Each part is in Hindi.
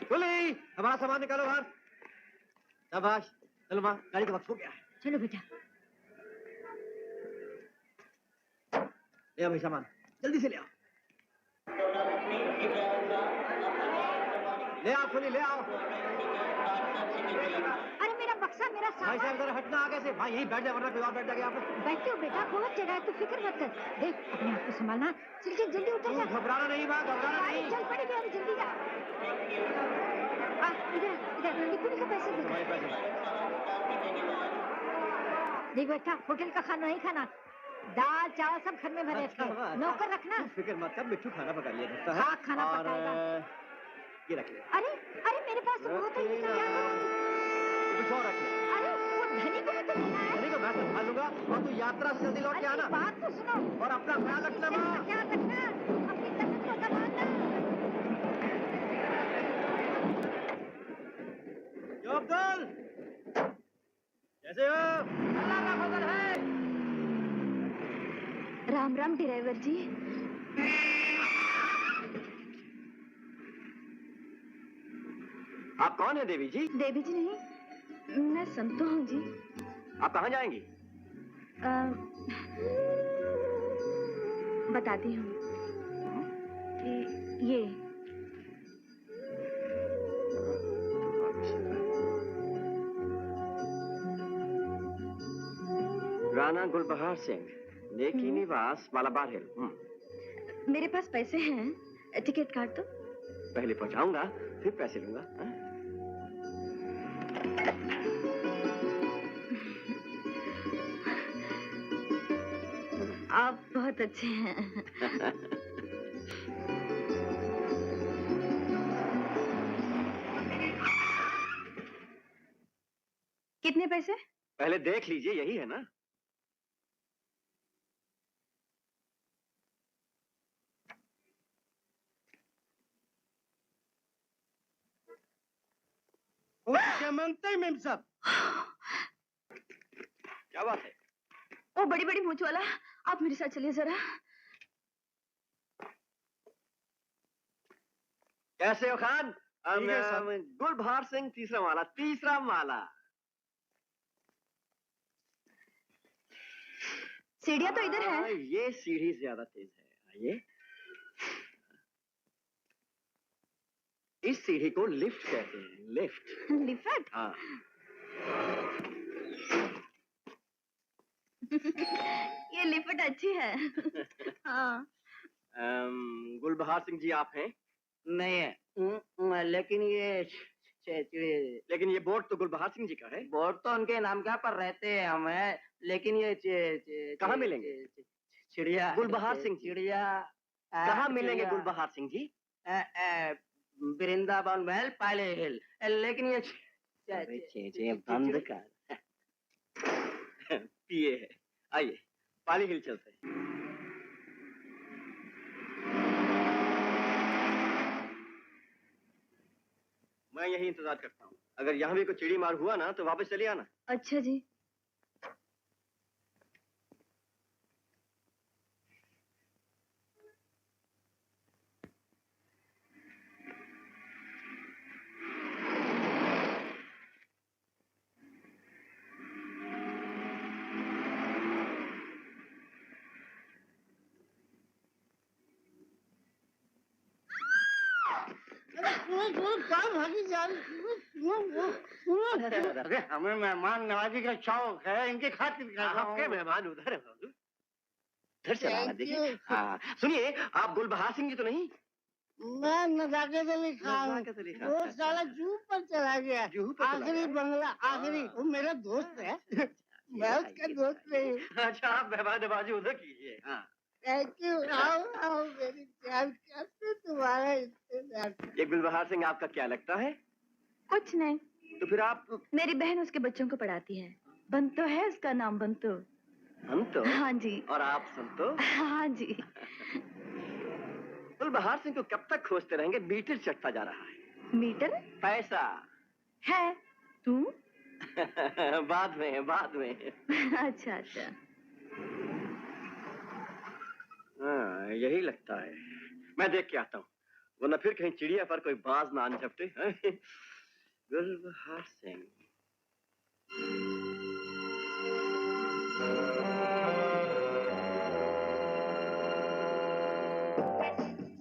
कुली, हमारा सामान निकालो बाहर। शाबाश, चलो माँ, गाड़ी का वक्त हो गया है। चलो बेटा। ले आओ भाई सामान, जल्दी से ले आओ। ले आओ कुली, ले आओ। अरे मेरा बक्सा, मेरा सामान। भाई साहब जरा हटना आगे से। भाई यहीं बैठ जाए वरना कोई और बैठ जाएगा यहाँ पे। बैठते हो बेटा, बहुत जगह है, तू फिक्र मत कर। देख अपने आप को संभालना। चल चल जल्दी उतर जा। घबराना नहीं माँ, घबराना नहीं। चल पड़ी अरे जल्दी जा। इधर इधर निकुल के पैसे दे। तुम्हारे पैसे। देख बेटा, होटल का खाना नहीं खाना, दाल चावल सब घर में बने रखे। नौकर रखना। फिक्र मत कर, मिट्टू खाना पका लिया करता है। हाँ खाना पकाएगा। ये रख ले। अरे अरे मेरे पास तो बहुत है, ये क्या करूं? कुछ और रख ले। अरे वो धनी को भी तो लेना है। धनी को मैं संभाल लूंगा और तू यात्रा से जल्दी लौट के आना। बात तो सुनो और अपना ख्याल रखना माँ। ख्याल रखना, अपनी तबीयत को संभालना। यो अब्दुल, कैसे हो? अल्लाह का फजल है। राम राम ड्राइवर जी। आप कौन है देवी जी? देवी जी नहीं, मैं संतो हूँ जी। आप कहाँ जाएंगी? बताती हूँ। ये राणा गुलबहार सिंह, नेकी निवास, मालाबार हिल। मेरे पास पैसे हैं, टिकट काट दो। पहले पहुंचाऊंगा फिर पैसे लूंगा। आप बहुत अच्छे हैं। कितने पैसे? पहले देख लीजिए, यही है ना? क्या मांगते हैं मेम साहब? क्या बात है? ओ बड़ी बड़ी मूंछ वाला, आप मेरे साथ चलिए जरा। कैसे हो खान? गुलबहार सिंह, तीसरा माला, तीसरा माला। सीढ़ियाँ तो इधर है। ये सीढ़ी ज्यादा तेज है। आइए। इस सीढ़ी को लिफ्ट कहते हैं। लिफ्ट। लिफ्ट? हाँ। ये लिफ्ट अच्छी है। हाँ। गुलबहार सिंह जी आप हैं? नहीं है, लेकिन लेकिन ये बोर्ड तो गुलबहार सिंह जी का है। बोर्ड तो उनके नाम क्या पर रहते हैं हमें, लेकिन ये कहाँ मिलेंगे? चिड़िया गुलबहार सिंह चिड़िया कहाँ मिलेंगे गुलबहार सिंह जी? वृंदावन महल, पाले हिल। लेकिन ये बंद कर। पिए है। आइए पाली हिल चलते हैं। मैं यही इंतजार करता हूँ। अगर यहाँ भी कोई चिड़ी मार हुआ ना तो वापस चले आना। अच्छा जी। हमें मेहमान नवाजी का शौक है, इनके खातिर आपके मेहमान उधर है। उधर चला देखिए। हाँ सुनिए, आप गुलबहार सिंह जी तो नहीं? मैं नजाकत अली खान। वो साला जूहू पर चला गया। आखिरी बंगला, आखिरी। वो मेरा दोस्त है। मैं उसका दोस्त नहीं हूँ। अच्छा आप मेहमान नवाजी उधर कीजिए। हाँ थैंक यू। आओ मेरी जान, कैसे तुम्हारा इंतजार। ये गुलबहार सिंह आपका क्या लगता है? कुछ नहीं। तो फिर आप? मेरी बहन उसके बच्चों को पढ़ाती है। बंतो है उसका नाम, बंतो। बंतो? हाँ जी। और आप संतो? हाँ जी। गुलबहार सिंह को कब तक खोजते रहेंगे? मीटर चढ़ता जा रहा है। मीटर? पैसा है। तुम? बाद में। अच्छा अच्छा। हाँ यही लगता है। मैं देख के आता हूँ। वरना फिर कहीं चिड़िया पर कोई बाज ना आन झपटे। गुलबहार सिंह।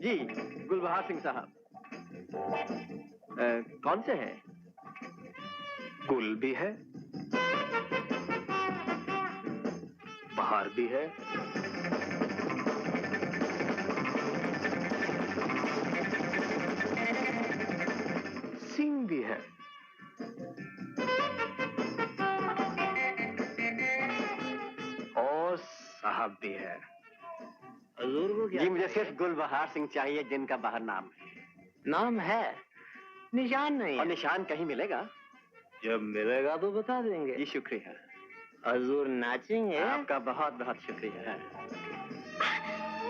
जी गुलबहार सिंह साहब। कौन से हैं? गुल भी है, बहार भी है, सिंह भी है, और साहब भी है। हजूर को क्या? जी मुझे सिर्फ गुलबहार सिंह चाहिए जिनका बाहर नाम है। नाम है, निशान नहीं और है। निशान कहीं मिलेगा? जब मिलेगा तो बता देंगे। जी शुक्रिया। हजूर नाचेंगे। आपका बहुत बहुत शुक्रिया।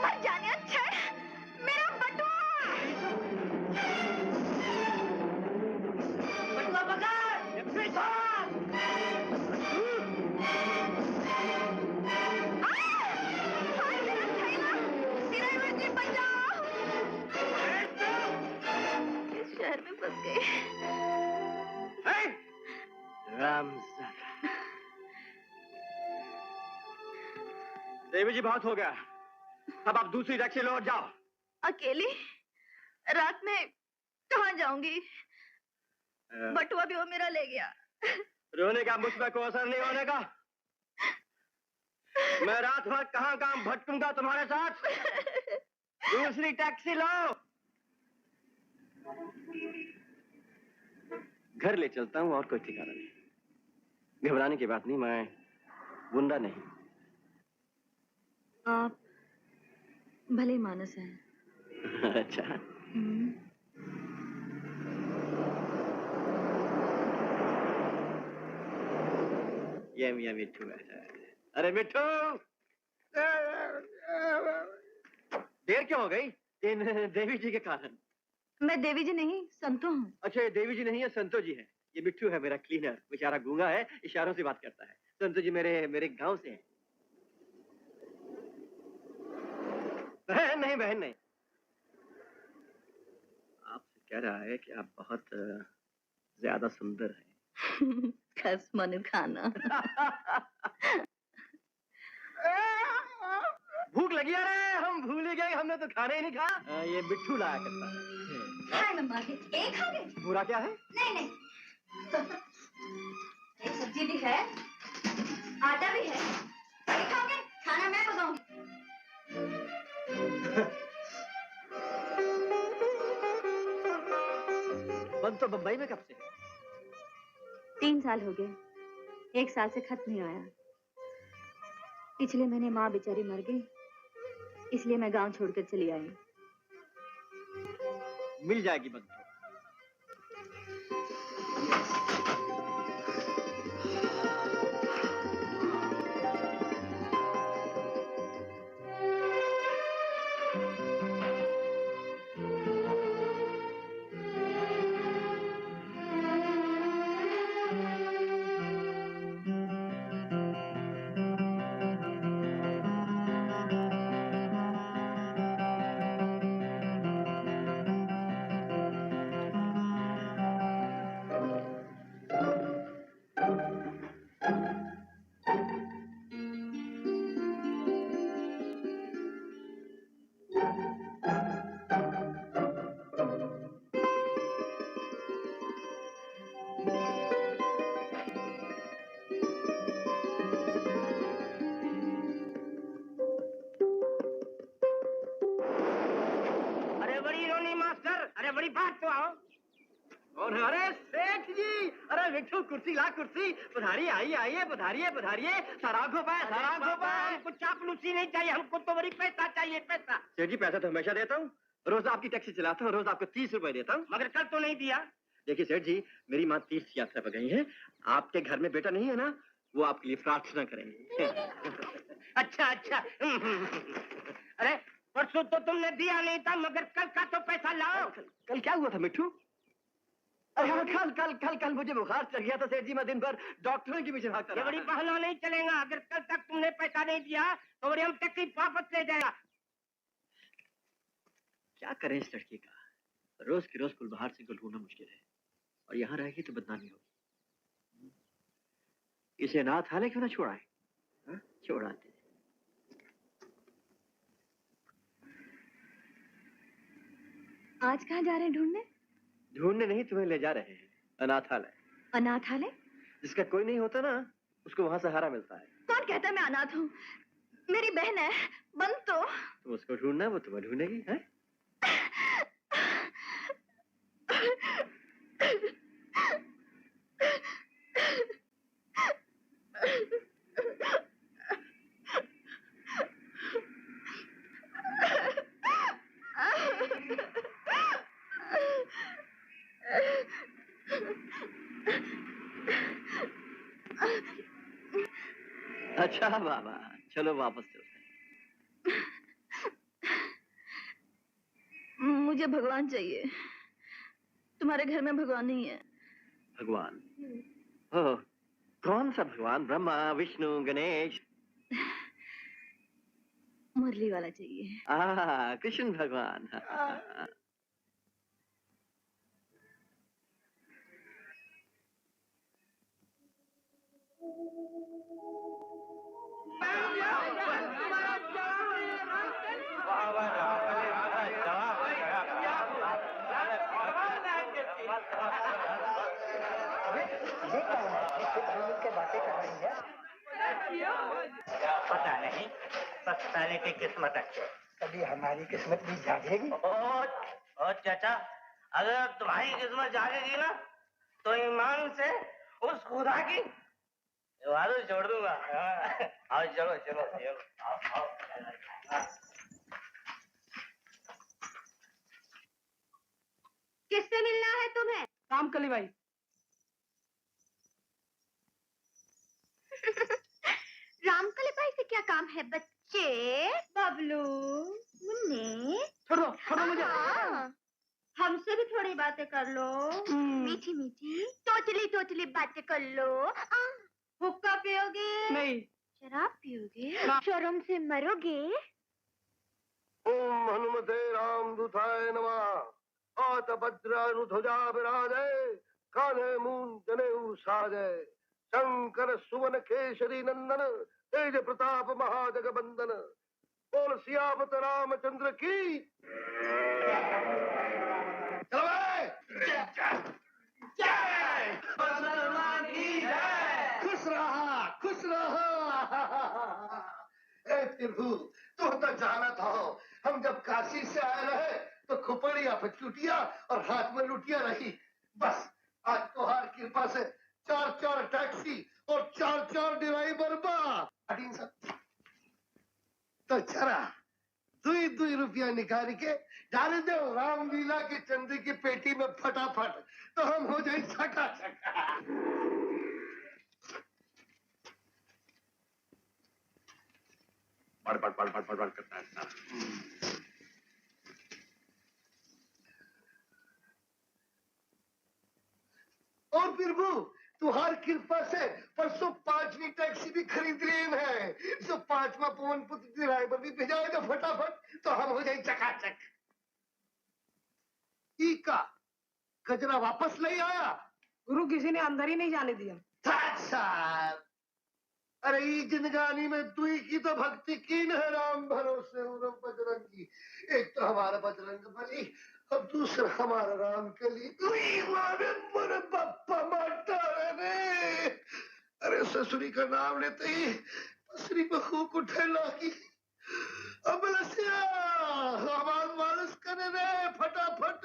मर जाने अच्छा मेरा बटुआ शहर में फंस गए। देवी जी बहुत हो गया, अब आप दूसरी टैक्सी लो और जाओ। अकेली रात में कहाँ जाऊंगी? बटुआ भी वो मेरा ले गया। रोने का मुझ पर कोई असर नहीं होने का। मैं रात भर कहाँ कहाँ भटकूंगा तुम्हारे साथ। दूसरी टैक्सी लो। घर ले चलता हूँ और कोई ठिकाना नहीं। घबराने की बात नहीं, मैं गुंडा नहीं। आप भले मानस हैं। अच्छा। ये मिट्टू है। अरे मिट्टू, देर क्यों हो गई? इन देवी जी के कारण। मैं देवी जी नहीं, संतो हूँ। अच्छा ये देवी जी नहीं है, संतो जी है। ये मिट्टू है मेरा क्लीनर, बेचारा गूंगा है, इशारों से बात करता है। संतो जी मेरे गांव से हैं। बहन नहीं, बहन नहीं। आपसे कह रहा है कि आप बहुत ज्यादा सुंदर हैं। खस मनु खाना। भूख लगी है रे, हम भूल ही गए, हमने तो खाना ही नहीं खा। ये मिट्टू लाया करता है। हाय मम्मा के एक खाओगे? पूरा क्या है? नहीं नहीं। एक सब्जी भी है, आटा भी है। एक खाओगे? खाना मैं पकाऊंगी। बंद तो बम्बई में कब से? 3 साल हो गए, 1 साल से खत नहीं आया। पिछले महीने माँ बेचारी मर गई, इसलिए मैं गांव छोड़कर चली आई। मिल जाएगी बंद। कुर्सी ला कुर्सी। पधारिए, आइए आइए, पधारिए पधारिए। सराखों पे सराखों पे। हमको चापलूसी नहीं चाहिए, हमको तो बड़ी पैसा चाहिए, पैसा। सेठ जी पैसा तो हमेशा देता हूँ, रोज आपकी टैक्सी चलाता हूँ, रोज आपको 30 रुपए देता हूँ। मगर कल तो नहीं दिया। देखिए सेठ जी, मेरी माँ तीर्थ यात्रा पर गई है, आपके घर में बेटा नहीं है ना, वो आपके लिए प्रार्थना करेंगे। अच्छा अच्छा। अरे परसों तो तुमने दिया नहीं था, मगर कल का तो पैसा लाओ। कल क्या हुआ था मिट्टू? अरे हाँ, कल कल कल कल मुझे बुखार चढ़ गया था सेठ जी, मैं दिन भर डॉक्टरों के पीछे भागता रहा। बड़ी बहाना नहीं चलेगा, अगर कल तक तुमने पैसा नहीं दिया तो बड़ी हम तकलीफ वापस ले जाएगा। क्या करें इस लड़की का? रोज की रोज गुलबहार सिंह को ढूंढना मुश्किल है, और यहाँ रहेगी तो बदनामी होगी। इसे अनाथालय क्यों ना छोड़ाए? छोड़ाते। आज कहाँ जा रहे हैं ढूंढने? ढूंढने नहीं, तुम्हें ले जा रहे हैं अनाथालय। अनाथालय? जिसका कोई नहीं होता ना, उसको वहाँ सहारा मिलता है। कौन कहता है मैं अनाथ हूँ? मेरी बहन है बंतो। तुम उसको ढूंढना, वो तुम्हें ढूंढेगी। है अच्छा बाबा, चलो वापस चलते हैं। मुझे भगवान चाहिए। तुम्हारे घर में भगवान नहीं है। भगवान? ओह, कौन सा भगवान? ब्रह्मा, विष्णु, गणेश? मुरली वाला चाहिए। कृष्ण भगवान। पता नहीं, पछताने की किस्मत अच्छी। कभी हमारी किस्मत भी जागेगी। ओ चाचा, अगर तुम्हारी किस्मत जागेगी ना, तो ईमान से उस खुदा की वादा छोड़ दूंगा। आओ चलो चलो चलो। किससे मिलना है तुम्हें? रामकली भाई। रामकली भाई से क्या काम है बच्चे? बबलू, मुन्ने, छोड़ो मुझे। हमसे भी थोड़ी बातें कर लो। मीठी मीठी तोतली बातें कर लो। हुक्का पियोगे? नहीं। शराब पियोगे? शर्म से मरोगे। ओम हनुमते रामदूताय नमः। आत भद्रानुध्वजा विराजे, कान्हे मूं जनेऊ साजे। शंकर सुवन केसरी नंदन, तेज प्रताप महाजगबंदन। बोल सियावत रामचंद्र की। चलो भाई। जय मुसलमान की जय। खुश रहा। ए प्रभु, तू तो जाना था, हम जब काशी से आए रहे तो खुपड़िया पे चुटिया और हाथ में लुटिया रही। बस आज तोहार कृपा से 4 टैक्सी और 4 ड्राइवर बा। तो चला 2 रुपया निकाल के डाल दो रामलीला की चंदी की पेटी में फटाफट, तो हम हो जाए छका छका। बड़ करता है। और प्रभु, तुहार कृपा से परसों 5वीं टैक्सी भी खरीद रहे हैं, जो 5वां पवन पुत्र ड्राइवर भी भेजाए तो फटाफट, तो हम हो जाए चकाचक। का कचरा वापस ले आया? गुरु किसी ने अंदर ही नहीं जाने दिया। अरे जिंदगानी में दुई की तो भक्ति की न है, राम भरोसे बजरंगी। एक तो हमारा बजरंग बली, अब दूसरा हमारा राम के लिए। बप्पा माता रे। अरे ससुरी का नाम लेते ही ससुरी बहू को ठेला की। अब आवाज वालस करे रे फटाफट।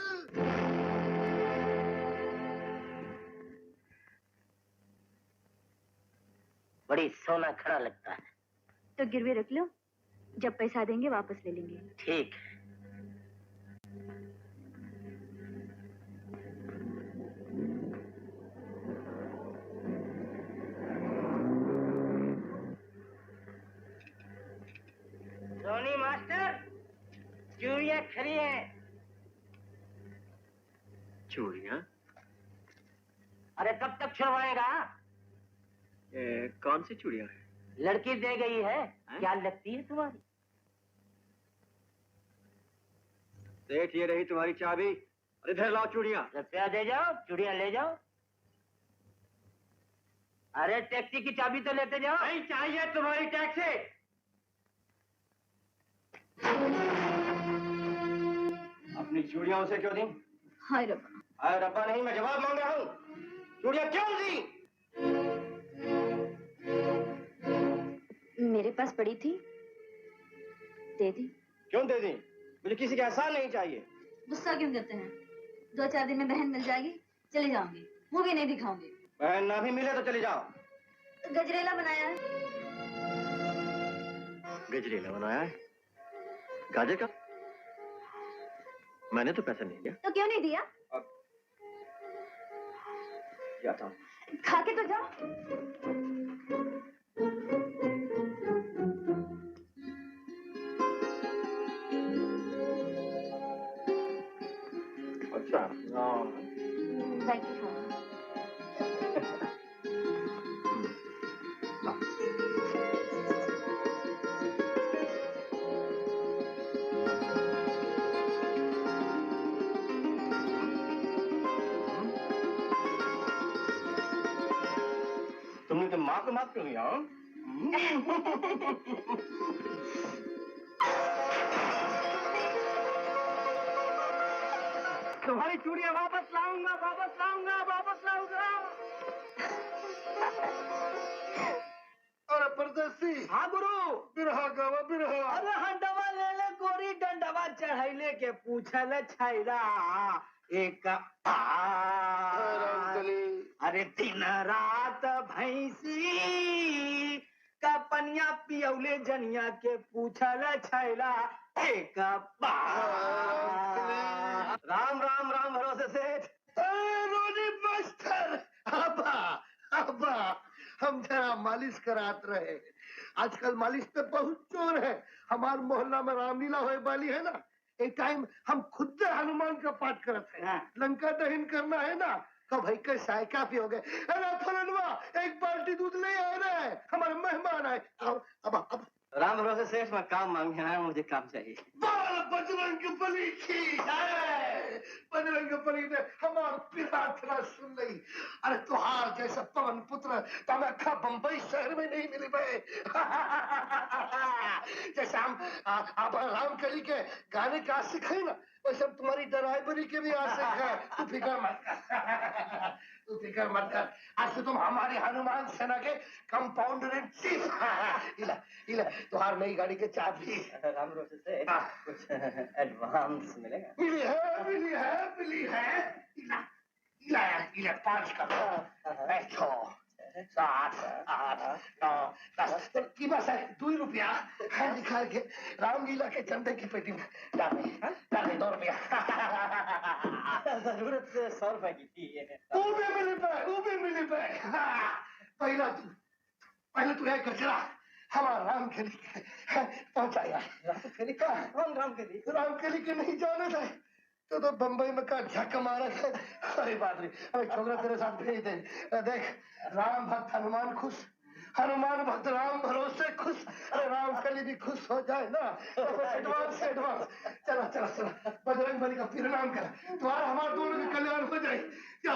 बड़ी सोना खड़ा लगता है। तो गिरवी रख लो, जब पैसा देंगे वापस ले लेंगे। ठीक। सोनी मास्टर, चूड़ियां खरी हैं। चूड़ियां? अरे कब तक छुड़वाएगा? कौन सी चूड़ियां है? लड़की दे गई है। क्या लगती है तुम्हारी? सेठ, ये रही तुम्हारी चाबी। इधर लाओ चूड़ियाँ। रुपया दे जाओ, चूड़ियाँ ले जाओ। अरे टैक्सी की चाबी तो लेते जाओ। नहीं चाहिए तुम्हारी टैक्सी। अपनी चूड़ियाँ उसे क्यों दी? हाय रब्बा। अरे रब्बा नहीं, मैं जवाब मांग रहा हूँ। चूड़ियाँ क्यों दी? मेरे पास पड़ी थी, दे दी। क्यों दे दी? मुझे किसी का एहसान नहीं चाहिए। गुस्सा क्यों करते हैं? 2-4 दिन में बहन मिल जाएगी, चले जाऊंगी। मूवी नहीं दिखाऊंगी। बहन ना भी मिले तो चले जाओ। तो गजरेला बनाया है। गजरेला बनाया है? गाजर का? मैंने तो पैसा नहीं दिया। तो क्यों नहीं दिया? जाता हूँ। खा के तो जाओ। अच्छा। बैठ के खाओ। तुमने तो माँ को माफ कर दिया। तुम्हारी चूड़ियाँ वापस लाऊंगा, वापस लाऊंगा, वापस लाऊंगा। अरे परदेसी। हाँ गुरु। बिरहा गावा बिरहा। अरे हंडवा ले ले गोरी डंडवा चढ़ैले के पूछल छैरा एक अरे दिन रात भैंसी का पनिया पियौले जनिया के पूछल छैला एक राम राम राम भरोसे सेठ। रोनी मास्टर। अब्बा अब्बा हम जरा मालिश करात रहे। आजकल मालिश पे बहुत चोर है। हमारे मोहल्ला में रामलीला होए वाली है ना, एक टाइम हम खुद से हनुमान का पाठ करते हैं। लंका दहन करना है ना, तो भाई के चाय क्या पियोगे? अरे फलनवा एक बाल्टी दूध ले आ रहा है, हमारे मेहमान आए। अब राम भरोसे सेठ, मैं काम मांगने आया हूँ, मुझे काम चाहिए। बाल बजरंग बली की जय। बजरंग बली ने हमारी प्रार्थना सुन ली। अरे तुहार जैसा पवन पुत्र तमखा बंबई शहर में नहीं मिली भाई। जैसे हम आप रामकली के गाने का आशिक है ना, वैसे तुम्हारी ड्राइवरी के भी आशिक है। तू फिक्र मत कर, तू फिक्र मत कर। आज से तुम हमारी हनुमान सेना के कंपाउंडर इन चीफ। इला इला तुहार नई गाड़ी के चाबी। राम भरोसे सेठ, कुछ एडवांस मिलेगा? मिली है। इला इला इला 5 का 6 7 8 9 10 कीमत है 2 रुपया है। निकाल के रामलीला के चंदे की पेटी में डाले 2 रुपया। जरूरत से 100 रुपए की थी। वो भी मिली पे। पहला तू है कचरा हमारा रामकली पहुंचाया। रामकली के नहीं जाने थे तो बंबई में का झक मारा था। अरे बात रे, अरे छोकरा तेरे साथ भेज दे। देख राम भक्त हनुमान खुश, हनुमान भक्त राम भरोसे खुश। अरे रामकली भी खुश हो जाए ना, एडवांस चला बजरंग बली का प्रणाम कर। तुम्हारा हमारा दोनों का कल्याण हो जाए। जा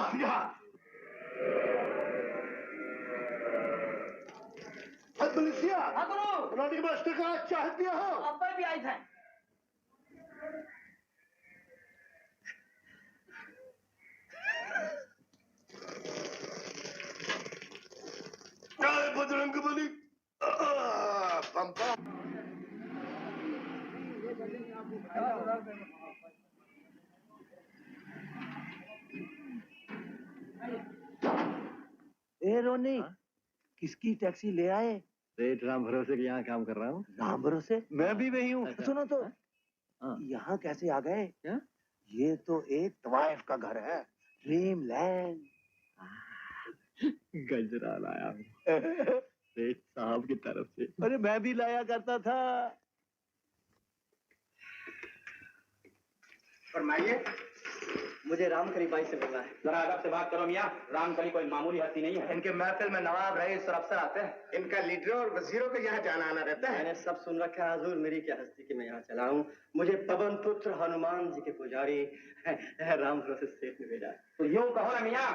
बलिसिया रानी मास्टर का चाह दिया हो। अब भी आई था। जय बजरंग बली। पंपा ए रोनी, किसकी टैक्सी ले आए? सेठ राम भरोसे के यहाँ काम कर रहा हूँ। राम भरोसे? मैं भी वही हूँ। अच्छा। सुनो तो, हाँ। यहाँ कैसे आ गए? क्या? ये तो एक ट्वाइफ का घर है, ड्रीमलैंड। गजरा लाया हूँ सेठ साहब की तरफ से। अरे मैं भी लाया करता था। फरमाइए। मुझे रामकली बाई से मिलना है। जरा अदब से बात करो मियाँ, रामकली कोई मामूली हस्ती नहीं है। इनके महफिल में नवाब रईस और अफसर आते हैं। इनका लीडरों और वजीरों को यहाँ जाना आना रहता है। मैंने सब सुन रखा है हुजूर, मेरी क्या हस्ती कि मैं यहाँ चला हूँ। मुझे पवन पुत्र हनुमान जी के पुजारी राम भरोसे सेठ ने भेजा है। तो यूं कहो ना मियाँ,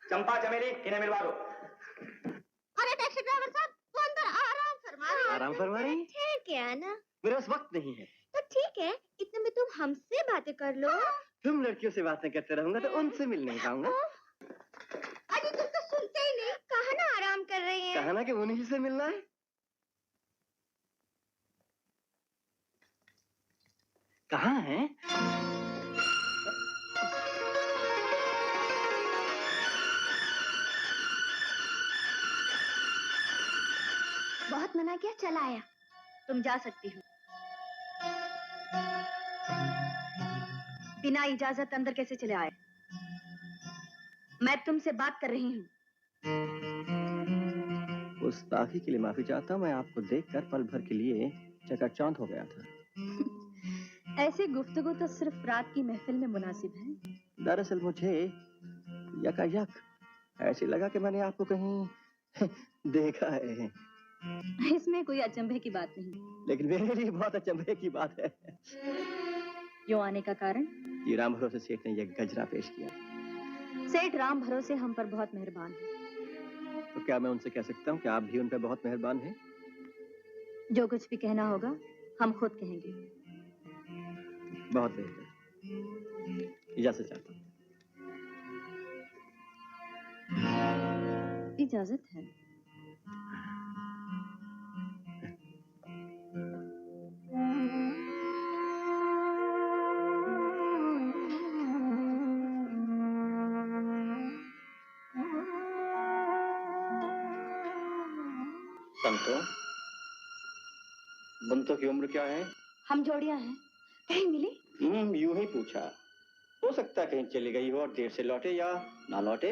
चंपा चमेली इन्हें मिलवा दो। अरे टैक्सी ड्राइवर साहब, वो अंदर आराम फरमा रहे हैं। आराम फरमा रही हैं? ठीक है ना? मेरे पास वक्त नहीं है। तो ठीक है, इतने में तुम हमसे बातें कर लो। तुम लड़कियों से बातें करते रहूंगा तो उनसे मिल नहीं पाऊंगा। अरे तुम तो सुनते ही नहीं, कहा ना आराम कर रहे हैं। कहा ना कि उन्हीं से मिलना है। कहाँ है? बहुत मना किया, चला आया। तुम जा सकती हो। बिना इजाजत अंदर कैसे चले आए? मैं तुमसे बात कर रही हूँ। गुस्ताखी के लिए माफी चाहता हूँ। मैं आपको देखकर पल भर के लिए चकाचौंध हो गया था। ऐसी गुफ्तगू तो सिर्फ रात की महफिल में मुनासिब है। दरअसल मुझे यकायक ऐसे लगा कि मैंने आपको कहीं देखा है। इसमें कोई अचंभे की बात नहीं। लेकिन मेरे लिए बहुत अचंभे की बात है। यूं आने का कारण? ये राम भरोसे सेठ ने ये गजरा पेश किया। सेठ राम भरोसे हम पर बहुत मेहरबान है। तो क्या मैं उनसे कह सकता हूँ कि आप भी उन पर बहुत मेहरबान हैं? जो कुछ भी कहना होगा हम खुद कहेंगे। बहुत बेहतर। इजाजत चाहता हूँ। इजाजत है। संतो, बंतों की उम्र क्या है? हम जोड़ियां हैं। कहीं मिली? यूं ही पूछा। हो सकता है कहीं चली गई हो और देर से लौटे या ना लौटे।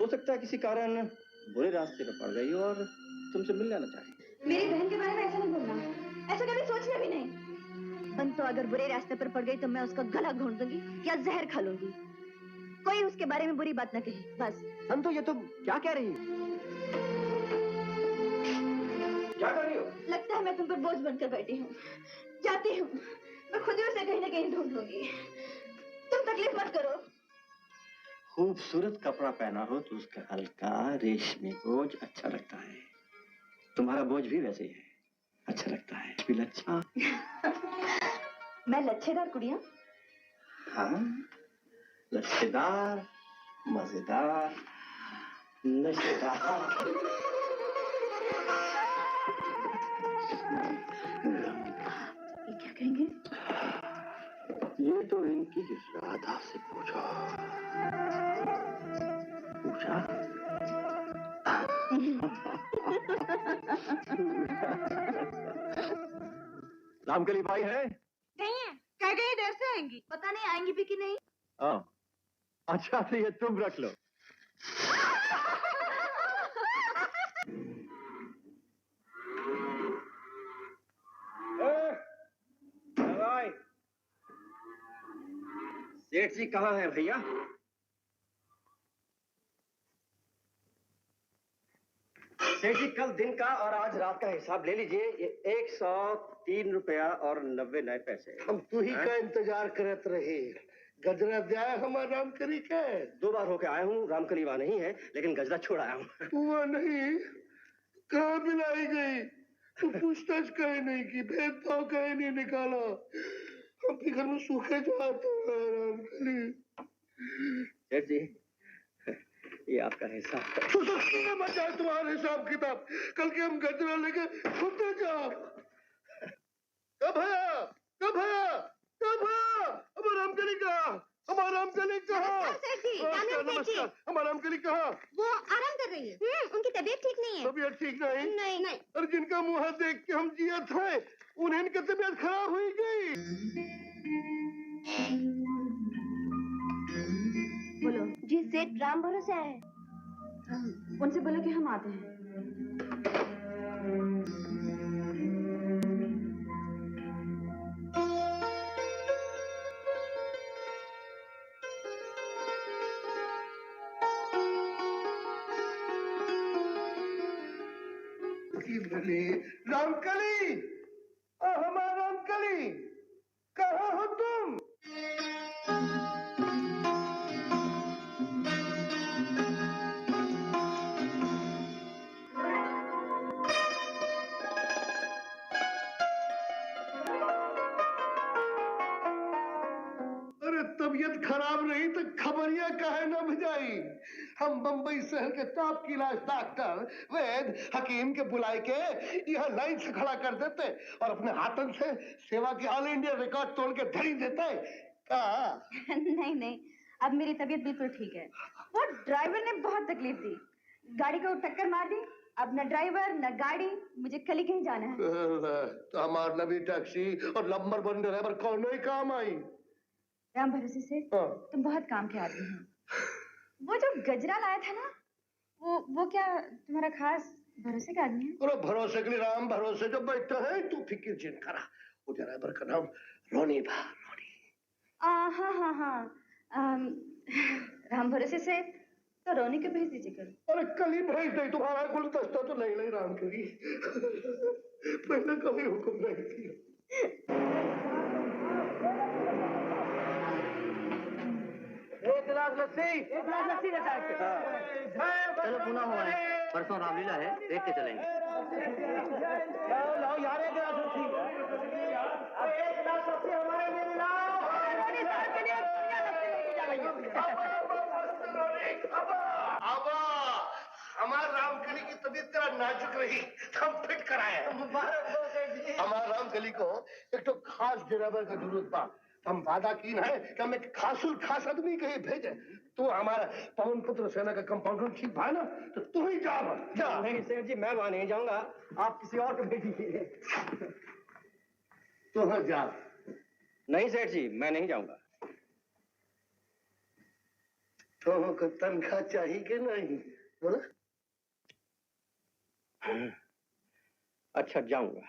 हो सकता है किसी कारण बुरे रास्ते पर पड़ गई हो और तुमसे मिल लेना चाहे। मेरी बहन के बारे में ऐसा नहीं बोलना। ऐसा कभी सोचना भी नहीं। बंतो अगर बुरे रास्ते पर पड़ गई तो मैं उसका गला घोंट दूंगी या जहर खा लूंगी। कोई उसके बारे में बुरी बात न कहे, बस। संतो, ये तुम क्या कह रही हो? क्या कर रही हो? लगता है मैं तुम पर बोझ बनकर बैठी हूँ। जाती हूँ। मैं खुद ही उसे कहीं ना कहीं ढूंढ लूंगी। तुम तकलीफ मत करो। खूबसूरत कपड़ा पहना हो तो उसका हल्का रेशमी बोझ अच्छा लगता है। तुम्हारा बोझ भी वैसे ही है, अच्छा लगता है। भी लच्छा। मैं लच्छेदार कुड़िया? हाँ, लच्छेदार, मजेदार, नशेदार। ये क्या कहेंगे? ये तो इनकी राधा से पूछो। पूछा? रामकली भाई है? नहीं है। कह गई देर से आएंगी। पता नहीं आएंगी भी कि नहीं। अच्छा तो ये तुम रख लो। सेठ जी कहाँ है भैया? सेठ जी कल दिन का और आज रात का हिसाब ले लीजिए। ये 103 रुपया और 90 पैसे। हम तू ही का इंतजार करत रहे। गजरा दिया हमारा रामकली का। 2 बार होके आया हूँ। रामकली वहाँ नहीं है, लेकिन गजरा छोड़ आया हूँ। हुआ नहीं, कहाँ मिलाई गई? तू पूछताछ कहे नहीं की, भेदभाव कहे नहीं निकाला। हम भी घर में सूखे जाते हैं रामकली। सेठ जी, ये आपका हिसाब। तो मत जाए तुम्हारे हिसाब किताब। कल के हम गजरा लेके खुदे जाओ। कब है? कब है? कब है? हमारा रामकली कहाँ? हमारा रामकली कहाँ? नमस्कार, हमारा रामकली कहाँ? वो आराम कर रही है। उनकी तबीयत ठीक नहीं है। तबीयत ठीक नहीं? नहीं। और जिनका मुंह देख के हम जिया थे, उन्हें इनकी तबीयत खराब हुई गई। बोलो जी, सेठ राम भरोसे आए। उनसे बोलो कि हम आते हैं। रामकली, रामकली, हमारा रामकली, कहाँ हो तुम? अरे तबीयत खराब रही तो खबरिया काहे न भिजाई? हम बंबई शहर के टॉप क्लास डॉक्टर वैद हकीम के बुलाए के यहाँ लाइन से खड़ा कर देते और अपने हाथन से सेवा के ऑल इंडिया रिकॉर्ड तोड़ के धरी देते का? नहीं नहीं, अब मेरी तबीयत बिल्कुल ठीक है। वो ड्राइवर ने बहुत तकलीफ दी, गाड़ी को टक्कर मार दी। अब न ड्राइवर न गाड़ी, मुझे कल ही कहीं जाना है। तो हमार नवी टैक्सी और नंबर वन ड्राइवर कौन ही काम आई? राम भरोसे से तुम बहुत काम के आदमी हो। वो जो गजरा लाया था ना, वो क्या तुम्हारा खास भरोसे का आदमी है? अरे भरोसे के लिए राम भरोसे जो बैठा है, तू फिक्र जिन करा। वो ड्राइवर का नाम रोनी बा, रोनी। हाँ हाँ हाँ, राम भरोसे से तो रोनी को भेज दीजिए कल। अरे कल ही भेज दे, तुम्हारा गुलदस्ता तो नहीं नहीं राम करी। पहले कभी हुक्म नहीं किया। एक गिलास लस्सी देता है। चलो पुनः हुआ है, परसों रामलीला है, देख के चलेंगे। लाओ यार एक गिलास लस्सी। एक गिलास लस्सी हमारे लिए लाओ। अब हमारे रामकली की तबीयत जरा नाजुक रही, हम फिट कराए। हमारे रामकली को एक तो खास ड्राइवर का जरूरत बा। हम वादा की है कि हम एक खास आदमी कहीं भेजे। तो हमारा पवन पुत्र सेना का कंपाउंडर ठीक भाई ना, तो तू ही जा। नहीं सेठ जी, मैं वहां नहीं जाऊंगा, आप किसी और को भेजिए। तो जा। नहीं सेठ जी, मैं नहीं जाऊंगा। तो तनख्वाह चाहिए कि नहीं? बोला अच्छा जाऊंगा।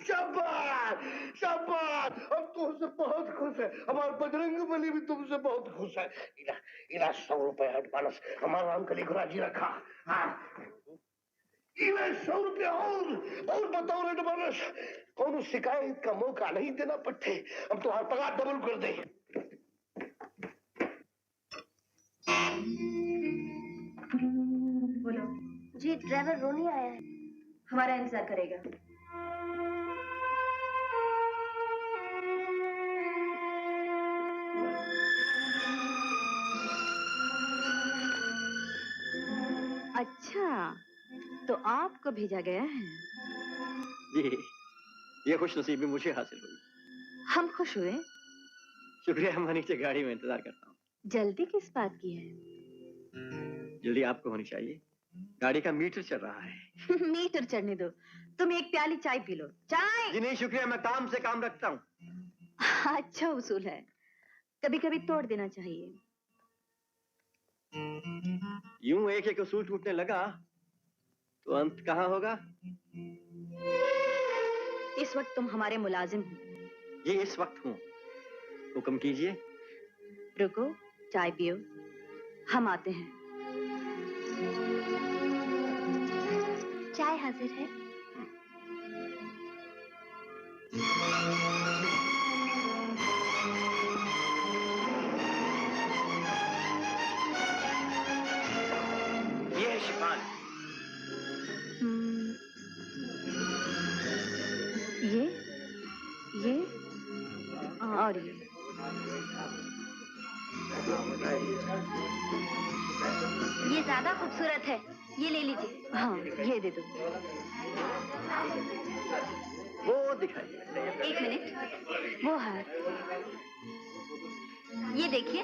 शाबाश शाबाश, हम तुमसे बहुत खुश है। हमारे बजरंग बली भी तुमसे बहुत खुश है। इला 100 रुपए एडवांस हमारा रामकली को राजी रखा। हाँ, इला 100 रुपए और बताओ एडवांस। कौन शिकायत का मौका नहीं देना पड़ते, हम तुम्हारा पगार डबल कर दे। बोलो जी, ड्राइवर रोनी आया है, हमारा इंतजार करेगा। अच्छा, तो आपको भेजा गया है? जी, ये खुशनसीबी मुझे हासिल हुई। हम खुश हुए। शुक्रिया, मैं नीचे गाड़ी में इंतजार करता हूँ। जल्दी किस बात की है? जल्दी आपको होनी चाहिए, गाड़ी का मीटर चल रहा है। मीटर चढ़ने दो, तुम एक प्याली चाय पी लो। चाय? जी नहीं शुक्रिया, मैं काम से काम रखता हूँ। अच्छा उसूल है, कभी कभी तोड़ देना चाहिए। यूं एक एक उसूल टूटने लगा तो अंत कहाँ होगा? इस वक्त तुम हमारे मुलाजिम हो। जी इस वक्त हूँ, हुक्म कीजिए। रुको, चाय पियो, हम आते हैं। चाय हाजिर है। ये है शिफान। ये और ये ज्यादा खूबसूरत है, ये ले लीजिए। हाँ, ये दे दो। वो दिखाइए। एक मिनट, वो है, ये देखिए।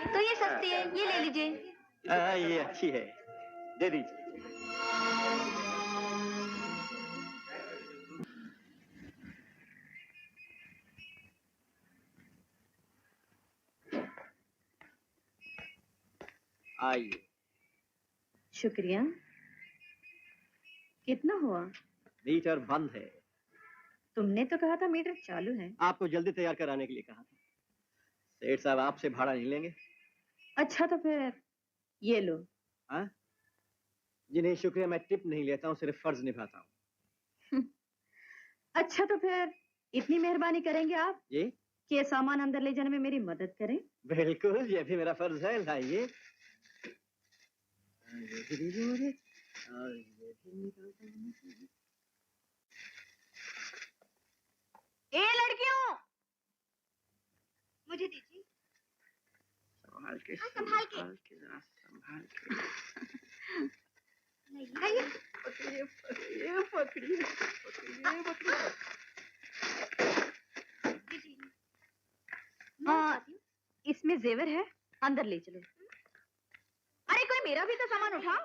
तो ये सस्ती है, ये ले लीजिए। ये अच्छी है, दे दीजिए। आइए। शुक्रिया। कितना हुआ? मीटर बंद है। तुमने तो कहा था मीटर चालू है। आपको जल्दी तैयार कराने के लिए कहा था। सेठ साहब आपसे भाड़ा नहीं लेंगे। अच्छा तो फिर ये लो, हाँ? जी नहीं शुक्रिया, मैं टिप नहीं लेता हूँ, सिर्फ फर्ज निभाता हूँ। अच्छा तो फिर इतनी मेहरबानी करेंगे आप जी कि ये सामान अंदर ले जाने में मेरी मदद करें? बिल्कुल, ये भी मेरा फर्ज है। लाइए, ये भी दीजिए मुझे, और ये भी निकालता हूँ मैं। ए लड़कियों, मुझे दीजिए। संभाल के, संभाल के। जरा संभाल के। आइए। पकड़िए, पकड़िए, पकड़िए, पकड़िए। हाँ, इसमें जेवर है, अंदर ले चलो। अरे कोई मेरा भी तो सामान उठाओ।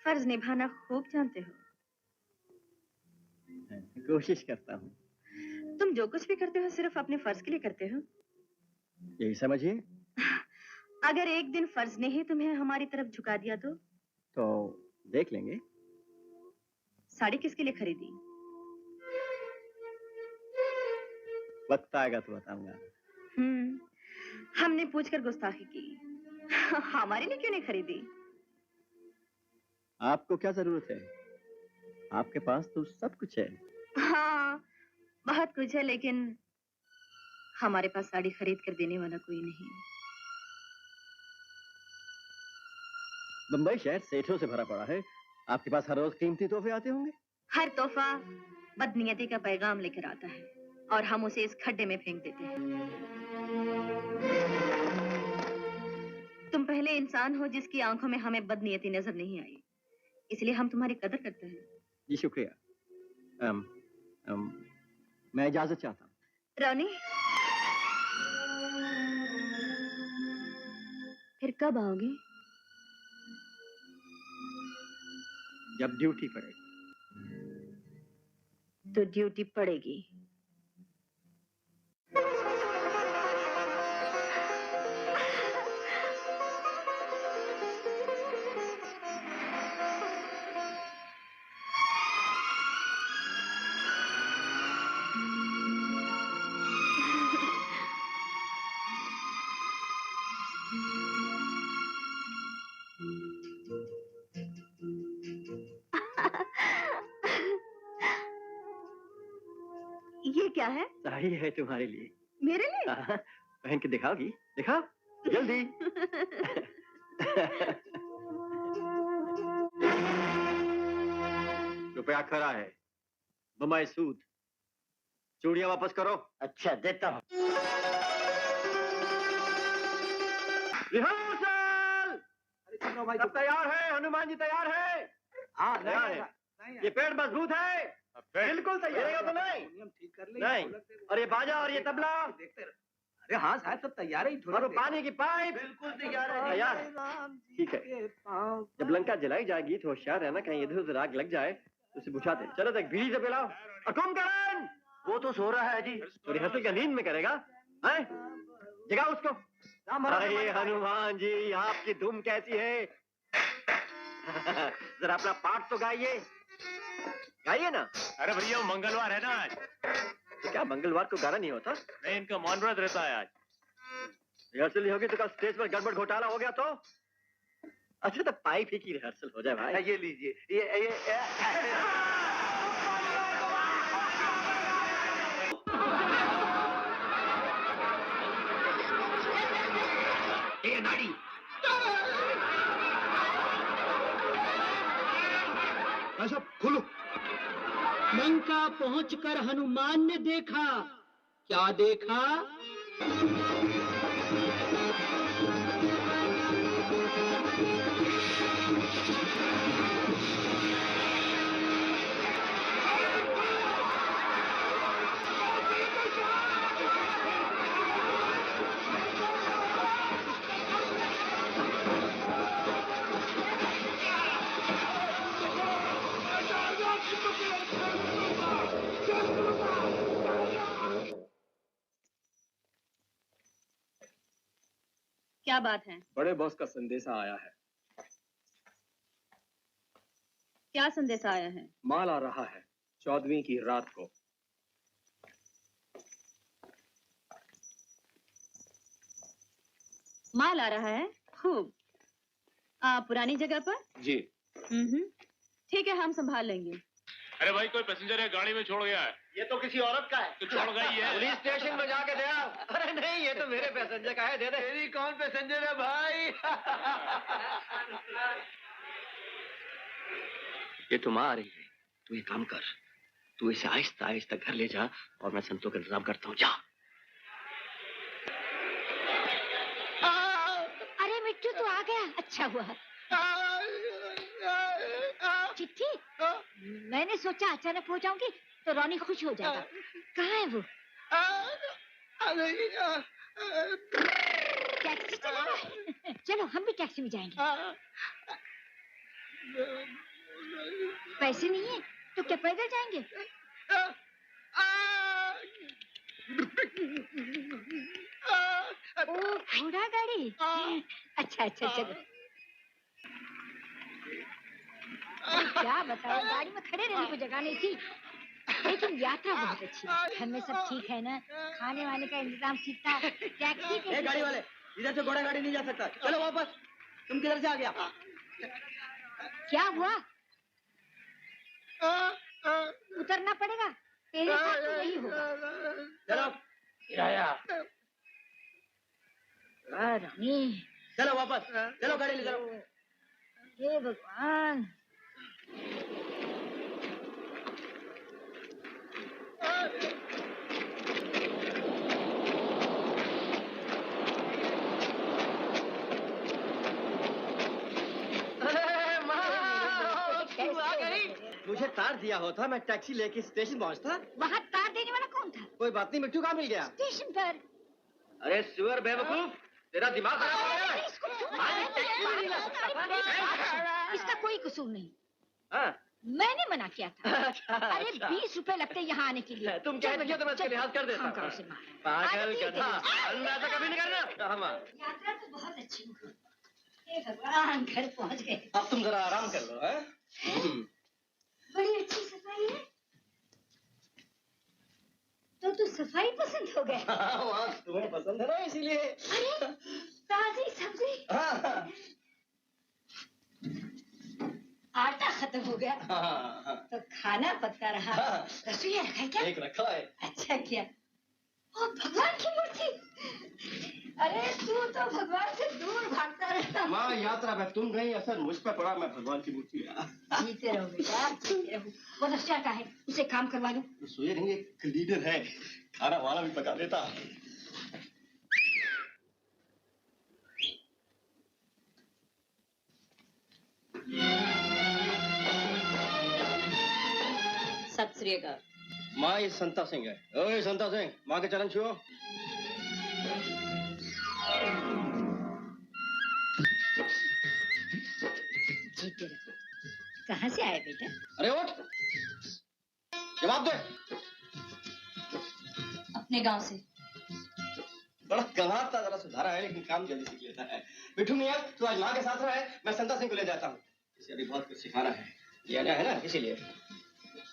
फर्ज निभाना खूब जानते हो। कोशिश करता हूँ। तुम जो कुछ भी करते हो सिर्फ अपने फर्ज के लिए करते हो। यही समझिए। अगर एक दिन फर्ज ने ही तुम्हें हमारी तरफ झुका दिया तो देख लेंगे। साड़ी किसके लिए खरीदी? वक्त आएगा तो बताऊंगा। हमने पूछकर गुस्ताखी की। हमारे लिए क्यों नहीं खरीदी? आपको क्या जरूरत है? आपके पास तो सब कुछ है। हाँ, बहुत कुछ है, लेकिन हमारे पास साड़ी खरीद कर देने वाला कोई नहीं। मुंबई शहर सेठों से भरा पड़ा है। आपके पास हर रोज कीमती तोहफे आते होंगे। हर तोहफा बदनीयती का पैगाम लेकर आता है और हम उसे इस खड्डे में फेंक देते हैं। तुम पहले इंसान हो जिसकी आंखों में हमें बदनीयती नजर नहीं आई, इसलिए हम तुम्हारी कदर करते हैं। जी शुक्रिया। मैं इजाजत चाहता हूँ। रोनी, फिर कब आओगे? जब ड्यूटी पड़ेगी। तो ड्यूटी पड़ेगी। ये क्या है? साड़ी है तुम्हारे लिए। मेरे लिए? हाँ, पहन के दिखाओगी? दिखाओ जल्दी। रुपया खरा है। बम्बई सूद। चूड़ियां वापस करो। अच्छा देता हूँ। रिहर्सल। सब तैयार है? हनुमान जी तैयार है? हाँ तैयार है। ये पेड़ मजबूत है? बिल्कुल तैयार। तो नहीं ठीक कर ले। नहीं। और ये बाजा और ये तबला? अरे हाँ साहब सब तैयार है। और वो पानी की पाइप? बिल्कुल तैयार है। तैयार है। ठीक है। जब लंका जलाई जाएगी तो होशियार रहना, कहीं इधर उधर आग लग जाए तो उसे बुझा दे। चलो देख बीड़ी से पिलाओ। और कुंभकर्ण वो तो सो रहा है जी। तो रिहर्सल का नींद में करेगा? हैं? जगाओ उसको। अरे हनुमान जी आपकी धुन कैसी है? जरा अपना पाठ तो गाइए। गाइए ना। अरे भैया मंगलवार है ना आज। तो क्या मंगलवार को गाना नहीं होता? नहीं इनका मौन व्रत रहता है आज। रिहर्सल नहीं होगी तो कल स्टेज पर गड़बड़ घोटाला हो गया तो? अच्छा तो पाइप ही की रिहर्सल हो जाए भाई। ये लीजिए ये नाड़ी ऐसा खोलो। लंका पहुंचकर हनुमान ने देखा। क्या देखा? क्या बात है? बड़े बॉस का संदेशा आया है। क्या संदेशा आया है? माल आ रहा है 14वीं की रात को। माल आ रहा है? खूब। पुरानी जगह पर? जी। ठीक है, हम संभाल लेंगे। अरे भाई, कोई पैसेंजर है गाड़ी में छोड़ गया है। ये तो किसी औरत का है। तो छोड़ गई है। पुलिस स्टेशन में जाके दे आओ। अरे नहीं, ये तो मेरे पैसेंजर का है, दे दे। तेरी कौन पैसेंजर है भाई? ये तुम आ रही है, तू ये काम कर, तू इसे आहिस्ता आहिस्ता घर ले जा और मैं संतों का इंतजाम करता हूँ। जा। अरे मिट्टू तो आ गया, अच्छा हुआ। चिट्ठी? मैंने सोचा अचानक हो जाऊंगी तो रॉनी खुश हो जाएगा। कहाँ है वो? टैक्सी चला रहा है? चलो हम भी टैक्सी में जाएंगे। पैसे नहीं है तो क्या पैदल जाएंगे? ओ, घोड़ा गाड़ी। अच्छा अच्छा चलो। क्या बताओ, गाड़ी में खड़े रहने को जगह नहीं थी, लेकिन यात्रा बहुत अच्छी। घर में सब ठीक है ना? खाने वाने का इंतजाम ठीक था? टैक्सी गाड़ी वाले, इधर से घोड़ा गाड़ी नहीं जा सकता, चलो वापस। तुम किधर से आ गया? क्या हुआ? उतरना पड़ेगा, तेरे साथ तो यही होगा। चलो किराया। रानी, चलो वापस, चलो गाड़ी ले चलो। हे भगवान। मुझे तार दिया होता, मैं टैक्सी लेके स्टेशन पहुंचता। वहाँ तार देने वाला कौन था? कोई बात नहीं, मिट्टू कहाँ मिल गया? स्टेशन पर। अरे सुअर बेवकूफ, तेरा दिमाग खराब हो गया है। इसका कोई कसूर नहीं, हाँ? मैंने मना किया था। अच्छा, अरे अच्छा। 20 रुपए लगते यहाँ आने के लिए। तुम कह दिया तो मैं इसके लिहाज कर देता। पागल गधा, ऐसा कभी नहीं करना। हाँ, यात्रा तो बहुत अच्छी हुई। हे भगवान, घर पहुँच गए। अब तुम जरा आराम कर लो, हैं? बड़ी अच्छी सफाई है। तो सफाई पसंद हो गए। वहाँ तुम्हें पसंद है ना, इसीलिए। अरे ताजी सब्जी। आटा खत्म हो गया तो खाना पकता रहा। रसोईया रखा है क्या? एक रखा है। अच्छा किया। ओ भगवान की मूर्ति। अरे तू तो भगवान से दूर भागता रहता। माँ, यात्रा में तुम गई, असर मुझ पर पड़ा, मैं भगवान की मूर्ति। जीते रहो बेटा, जीते रहो। वो रसोईया का है, उसे काम करवा दो। रसोईया नहीं, एक लीडर है, खाना वाला भी पका देता। सत श्री अकाल। माँ, ये संता सिंह है। ओए संता सिंह, माँ के चरण छुओ। जीते रहो। कहाँ से आए बेटा? अरे उठ, जवाब दे। अपने गांव से। बड़ा कमाल था, जरा सुधारा है, लेकिन काम जल्दी सीख लेता है। मिठू मियाँ, तू आज माँ के साथ रहे, मैं संता सिंह को ले जाता हूँ। इसे अभी बहुत कुछ सिखाना है, ये नया है ना, इसीलिए।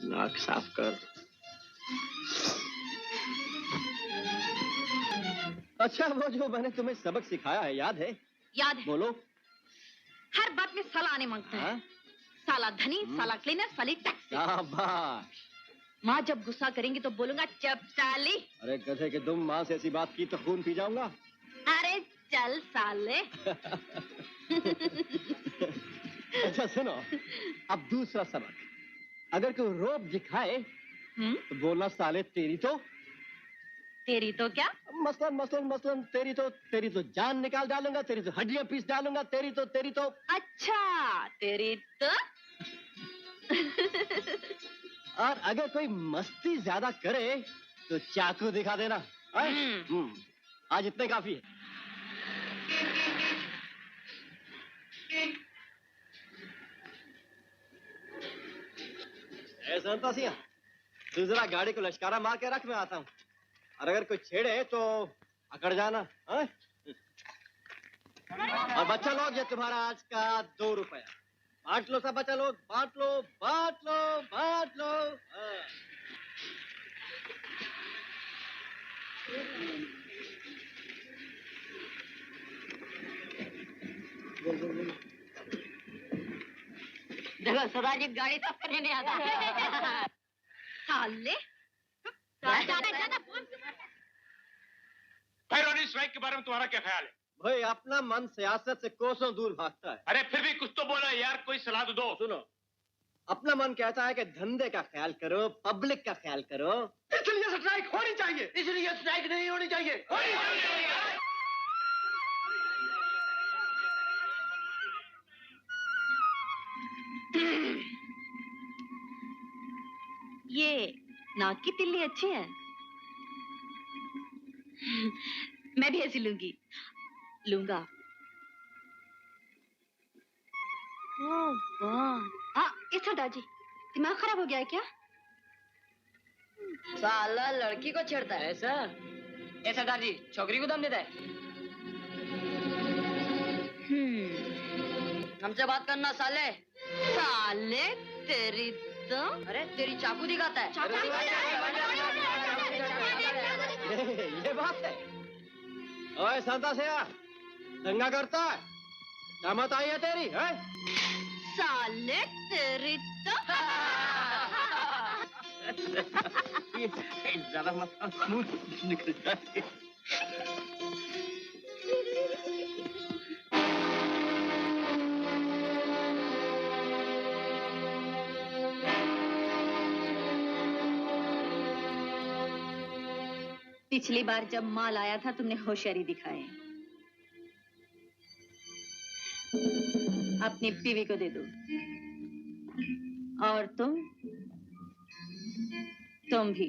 नाक साफ कर। अच्छा, वो जो मैंने तुम्हें सबक सिखाया है, याद है? याद है। बोलो। हर बात में साला आने मांगता है। साला धनी, साला क्लीनर, साली टैक्सी। शाबाश। माँ जब गुस्सा करेंगी तो बोलूंगा चप चाली। अरे गधे के तुम, माँ से ऐसी बात की तो खून पी जाऊंगा। अरे चल साले। अच्छा सुनो, अब दूसरा सबक। अगर कोई रोब दिखाए तो बोलना साले तेरी तो क्या? मसलन तेरी तो जान निकाल डालूंगा, तेरी तो हड्डियां पीस डालूंगा, तेरी तो। अच्छा, तेरी तो। और अगर कोई मस्ती ज्यादा करे तो चाकू दिखा देना। आज इतने काफी है। संता सिंह, तू जरा गाड़ी को लश्कारा मार के रख, मैं आता हूँ। और अगर कोई छेड़े तो अकड़ जाना। और बच्चा लोग, ये तुम्हारा आज का 2 रुपया। बांट लो सब बच्चा लोग, बांट लो, बांट लो, बांट लो। हाँ। देखो सदाजी गाड़ी तो करने नहीं आता। साले पैरोनी स्ट्राइक के बारे में तुम्हारा क्या ख्याल है? भाई अपना मन सियासत से कोसों दूर भागता है। अरे फिर भी कुछ तो बोलो यार, कोई सलाह तो दो। सुनो, अपना मन कहता है कि धंधे का ख्याल करो, पब्लिक का ख्याल करो, इसलिए स्ट्राइक होनी चाहिए। इसलिए स्ट्राइक नहीं होनी चाहिए। ये नाक की तिल्ली अच्छी है। मैं भी ऐसी लूंगा। ओह वाह। ये सरदार जी, दिमाग खराब हो गया है क्या? साला लड़की को छेड़ता है ऐसा? ए सरदार जी, छोकरी को दम देता है। हमसे बात करना साले। साले तेरी तो। अरे तेरी चाकू दिखाता है। ये बात है। ओए संता सेया, दंगा करता है, दामत आई है तेरी, है? साले तेरी तो। ज्यादा मत मुंह निकल जाए। पिछली बार जब माल आया था तुमने होशियारी दिखाई। अपनी बीवी को दे दो। और तुम भी।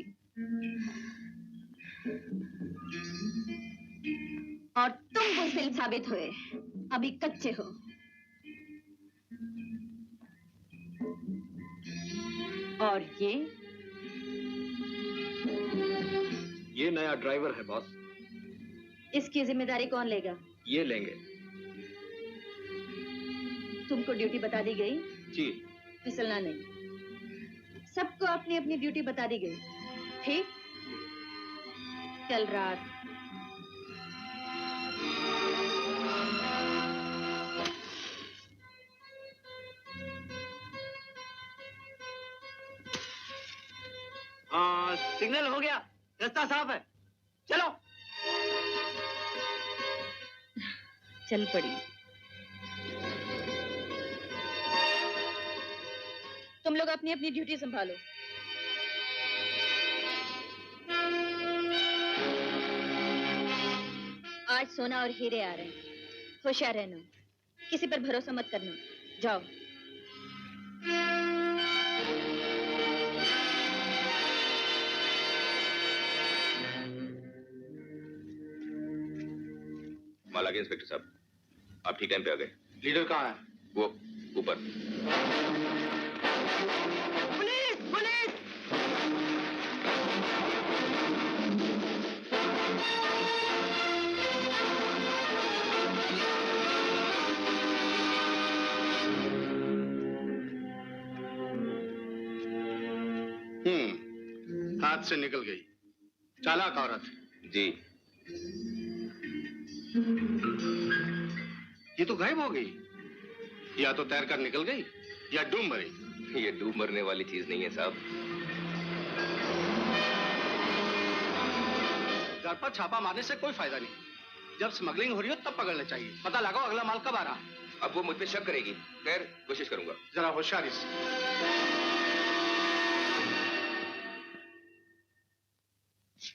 और तुम बुज़दिल साबित हुए, अभी कच्चे हो। और ये नया ड्राइवर है बॉस। इसकी जिम्मेदारी कौन लेगा? ये लेंगे। तुमको ड्यूटी बता दी गई? जी। फिसलना नहीं। सबको अपनी अपनी ड्यूटी बता दी गई, ठीक? कल रात सिग्नल हो गया, रास्ता साफ है, चलो। चल पड़ी। तुम लोग अपनी अपनी ड्यूटी संभालो। आज सोना और हीरे आ रहे हैं, होशियार रहना, किसी पर भरोसा मत करना। जाओ। माला के इंस्पेक्टर साहब, आप ठीक टाइम पे आ गए। लीडर कहाँ है? वो ऊपर। Police, police! हाथ से निकल गई। चालाक औरत। जी। ये तो गायब हो गई। या तो तैरकर निकल गई या डूब मरी। ये डूब मरने वाली चीज नहीं है साहब। घर पर छापा मारने से कोई फायदा नहीं। जब स्मगलिंग हो रही हो तब पकड़ना चाहिए। पता लगाओ अगला माल कब आ रहा। अब वो मुझ पे शक करेगी। खैर कोशिश करूंगा। जरा होशियारी से।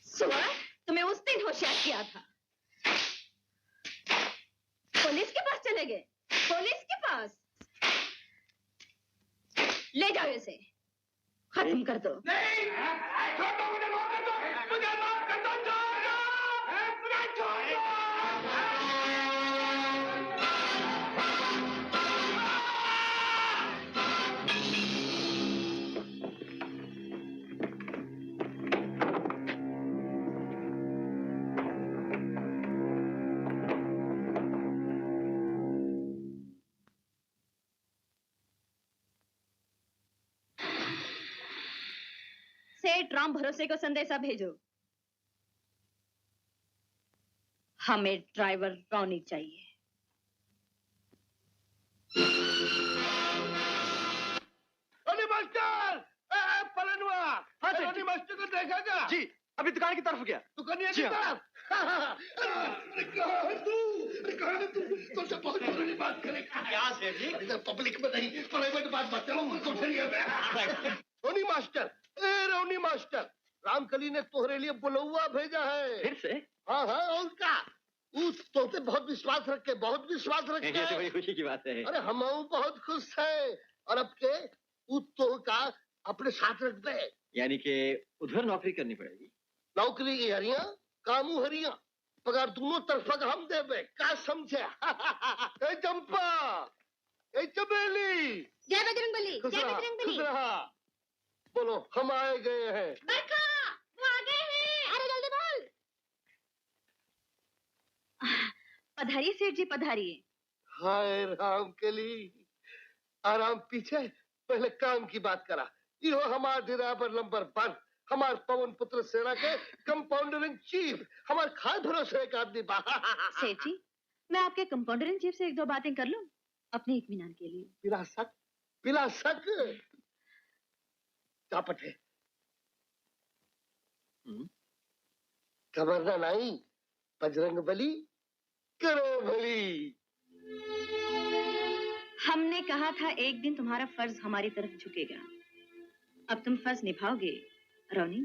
सुना, तुम्हें उस दिन होशियार किया था। पुलिस के पास चले गए। पुलिस के पास ले जाओ, इसे खत्म कर दो। नहीं, छोड़ दो मुझे, माफ कर दो, मुझे माफ कर दो, छोड़ दो, मुझे छोड़ दो। सेठ राम भरोसे को संदेशा भेजो। हमें ड्राइवर रौनी चाहिए। रोनी मास्टर, पलनवा, रोनी मास्टर को देखा क्या? जी अभी दुकान की तरफ गया। दुकानिया की जी हाँ। तरफ? कहाँ है तू? तुमसे बहुत जरूरी बात करेगा। क्या सेठ जी? इधर पब्लिक में नहीं, प्राइवेट बात मत करो, उनको फिरिए में। रोनी मास्टर, रोनी मास्टर, रामकली ने तोहरे लिए बुलौआ भेजा है। फिर से? हाँ हाँ, और क्या? उस तो पे बहुत विश्वास रखे, बहुत विश्वास ये तो रखे। बड़ी खुशी की बात है। अरे हम बहुत खुश हैं। और अब के उस तो का अपने साथ रख दे। यानी कि उधर नौकरी करनी पड़ेगी। नौकरी की हरिया, कामू हरिया, पगार दोनों तरफ का हम देवे। क्या समझे? ए चंपा, ए चमेली, जय बजरंगबली, खुश जय रहा, बजरंगबली। खुश रहा। बोलो हम आए गए हैं। बरखा, वो आ गए हैं। अरे जल्दी बोल। पधारिए सेठ जी, पधारिए। हाय राम कली, आराम पीछे, पहले काम की बात करा। यो हमार ड्राइवर नंबर 1, हमार पवन पुत्र सेना के कंपाउंडर इन चीफ, हमार खास भरोसे का आदमी। सेठ जी, मैं आपके कंपाउंडर इन चीफ से एक दो बातें कर लूं अपने इत्मीनान के लिए। पिला सक चापट है। खबर ना नहीं, बजरंग बली करो भली। हमने कहा था एक दिन तुम्हारा फर्ज हमारी तरफ झुकेगा। अब तुम फर्ज निभाओगे रौनी?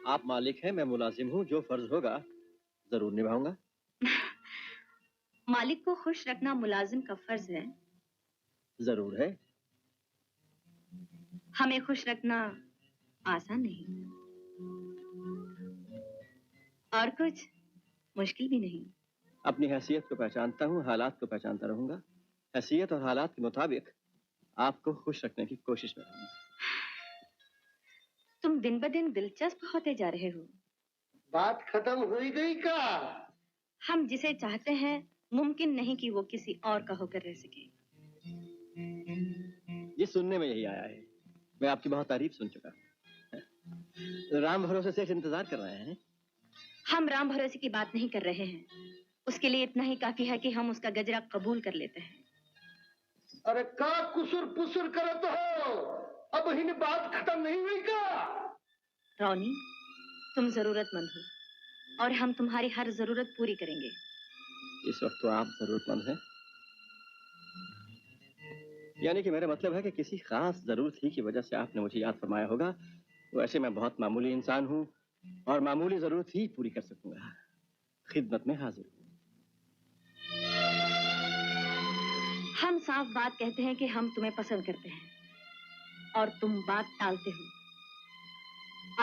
आप मालिक हैं, मैं मुलाजिम हूँ। जो फर्ज होगा जरूर निभाऊंगा। मालिक को खुश रखना मुलाजिम का फर्ज है। जरूर है। हमें खुश रखना आसान नहीं, और कुछ मुश्किल भी नहीं। अपनी हैसियत को पहचानता हूँ, हालात को पहचानता रहूंगा। हैसियत और हालात के मुताबिक आपको खुश रखने की कोशिश में रहूंगा। तुम दिन ब दिन दिलचस्प होते जा रहे हो। बात खत्म हुई गई का? हम जिसे चाहते हैं मुमकिन नहीं कि वो किसी और का होकर रह सके। ये सुनने में यही आया है। मैं आपकी बहुत तारीफ सुन चुका। राम भरोसे से इंतजार कर रहे हैं। हम राम भरोसे की बात नहीं कर रहे हैं। उसके लिए इतना ही काफी है कि हम उसका गजरा कबूल कर लेते हैं। अरे का कुसुर पुसुर करत हो? अब ही बात खत्म नहीं हुई का? रौनी, तुम जरूरतमंद हो और हम तुम्हारी हर जरूरत पूरी करेंगे। इस वक्त तो आप जरूरतमंद हैं। यानी कि मेरा मतलब है कि किसी खास जरूरत ही की वजह से आपने मुझे याद फरमाया होगा। वैसे मैं बहुत मामूली इंसान हूँ और मामूली जरूरत ही पूरी कर सकूंगा। खिदमत में हाजिर हूँ। हम साफ बात कहते हैं कि हम तुम्हें पसंद करते हैं और तुम बात टालते हो।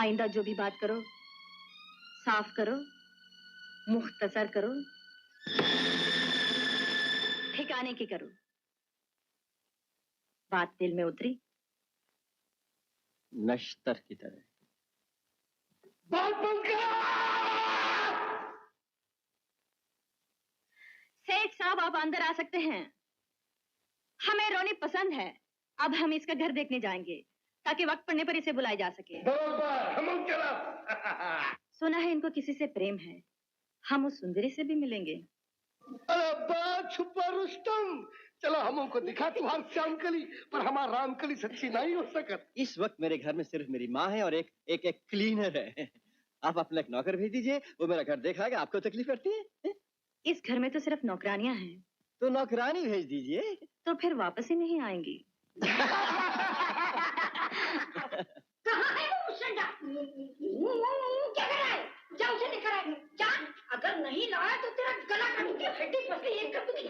आइंदा जो भी बात करो साफ करो, मुख्तसर करो, ठिकाने की करो। बात दिल में उतरी? नश्तर की तरह। बात बंद कर। सेठ साहब, आप अंदर आ सकते हैं। हमें रोनी पसंद है। अब हम इसका घर देखने जाएंगे ताकि वक्त पड़ने पर इसे बुलाया जा सके। बरोबर, हम चला। सुना है इनको किसी से प्रेम है। हम उस सुंदरी से भी मिलेंगे। अरे बात छुपा रुस्तम, चलो हमको दिखा तुम्हार श्यामकली, पर हमार रामकली सच्ची नहीं हो सकत। इस वक्त मेरे घर में सिर्फ मेरी माँ है और एक क्लीनर है। आप अपना एक नौकर भेज दीजिए, वो मेरा घर देखाएगा। आपको तकलीफ पड़ती है? इस घर में तो सिर्फ नौकरानियां हैं। तो नौकरानी भेज दीजिए। तो फिर वापस ही नहीं आएंगी। कहाँ है वो मुसंडा? क्या कर रहा है? जा उसे लेकर आ। जा, अगर नहीं लाया तो तेरा गला काटूंगी, हड्डी पसली एक कर दूंगी।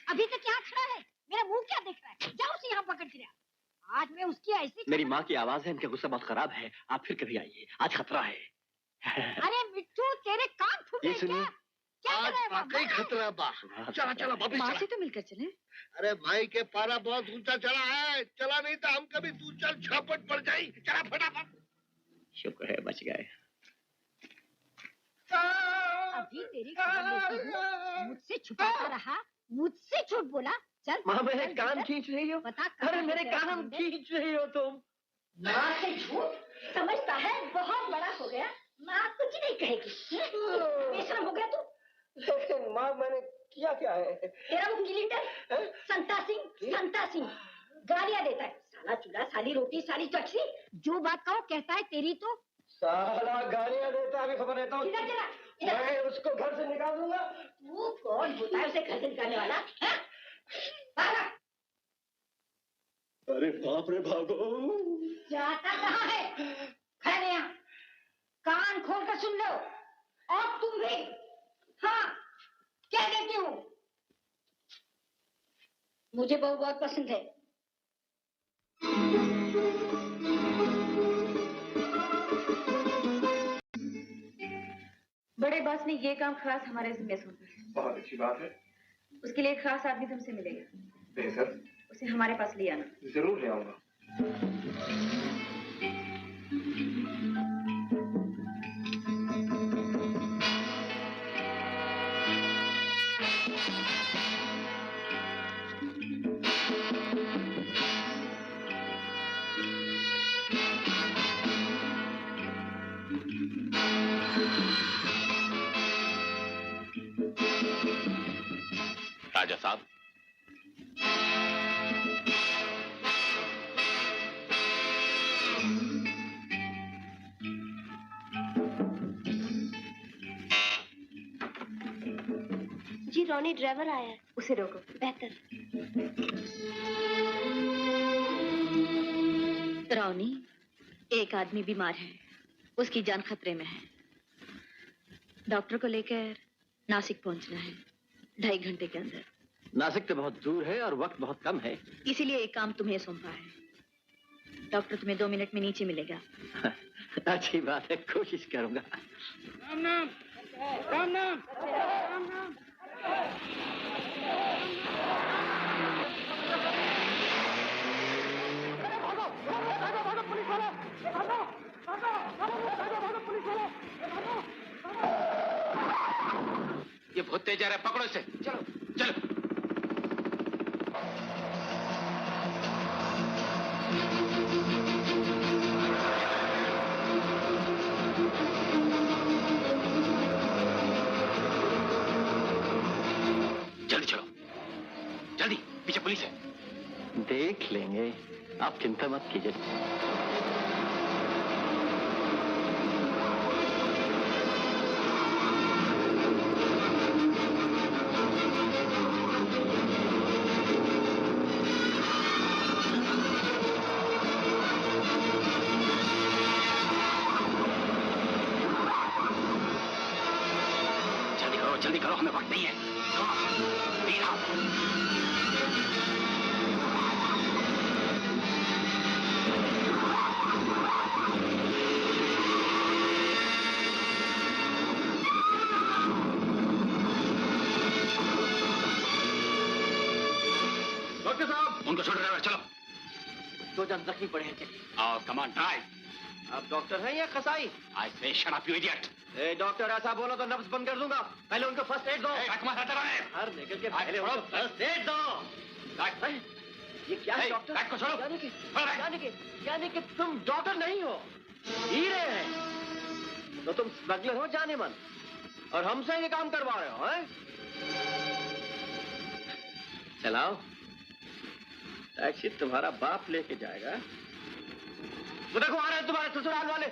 अभी तक यहाँ खड़ा है, मेरा मुंह क्या देख रहा है? जा उसे यहाँ पकड़ के ला। आज मैं उसकी ऐसी मेरी माँ की आवाज है, इनका गुस्सा बहुत खराब है। आप फिर कभी आइए, आज खतरा है। अरे मिट्टू, तेरे कान फूटे ये सुनिए। क्या कर रहा है? वाकई खतरा बा। चला चला वापिस माँ चला। से तो मिलकर चले। अरे भाई के पारा बहुत ऊंचा चला है, चला नहीं तो हम कभी तू चल छापट पड़ जाई। चला फटाफट। शुक्र है बच गए। अभी तेरी खबर लेती हूँ। मुझसे छुपाता रहा, मुझसे झूठ बोला, चल माँ मेरे चल, कान चल। खींच रही हो? बता अरे मेरे कान खींच रही हो तुम? माँ से झूठ समझता है, बहुत बड़ा हो गया, माँ कुछ नहीं कहेगी। बेशरम हो गया तू। लेकिन माँ मैंने किया क्या है? तेरा वो लीडर संता सिंह गालियां देता है, साला चूल्हा, साली रोटी, साली चटनी, जो बात कहो कहता है तेरी तो। साला गालियां देता है, खबर देता हूँ। इधर चला, मैं उसको घर से निकाल दूंगा। तू कौन होता है उसे घर से निकालने वाला? हाँ? भागा। अरे बाप रे भागो। जाता कहाँ है? खड़े यहाँ, कान खोल कर सुन लो, और तुम भी। हाँ, कह देती हूँ, मुझे बहू बहुत पसंद है। बड़े बॉस ने ये काम खास हमारे जिम्मे सौंपा है। बहुत अच्छी बात है। उसके लिए खास आदमी तुमसे मिलेगा। बेहतर। उसे हमारे पास ले आना। जरूर ले आऊंगा। राजा साहब, जी रोनी ड्राइवर आया है, उसे रोको। बेहतर। रोनी, एक आदमी बीमार है, उसकी जान खतरे में है। डॉक्टर को लेकर नासिक पहुंचना है 2.5 घंटे के अंदर। नासिक तो बहुत दूर है और वक्त बहुत कम है। इसीलिए एक काम तुम्हें सौंपा है। डॉक्टर तुम्हें 2 मिनट में नीचे मिलेगा। अच्छी बात है, कोशिश करूंगा। राम नाम, राम नाम, राम नाम। ये बहुत तेज जा रहा है, पकड़ो इसे। चलो चलो। जल्दी चलो, जल्दी, पीछे पुलिस है। देख लेंगे, आप चिंता मत कीजिए। जल्दी करो, हमें वक्त नहीं है। डॉक्टर साहब, उनको छोड़ो ड्राइवर, चलो। 2 जन जख्मी पड़े हैं। और कमान ड्राइव। आप डॉक्टर हैं या कसाई? आई से shut up you idiot. A doctor, ऐसा बोलो तो नब्ज बंद कर दूंगा। पहले उनको फर्स्ट एड दो। हर निकल के पहले उनको फर्स्ट एड दो। ये क्या है डॉक्टर? बैग को छोड़ो। यानी कि तुम डॉक्टर नहीं हो, हीरे हैं। तो तुम स्मगलर हो जाने मन, और हमसे ये काम करवा रहे हो, हैं? चलाओ, टैक्सी तुम्हारा बाप लेके जाएगा। वो देखो आ रहे हैं तुम्हारे ससुराल वाले।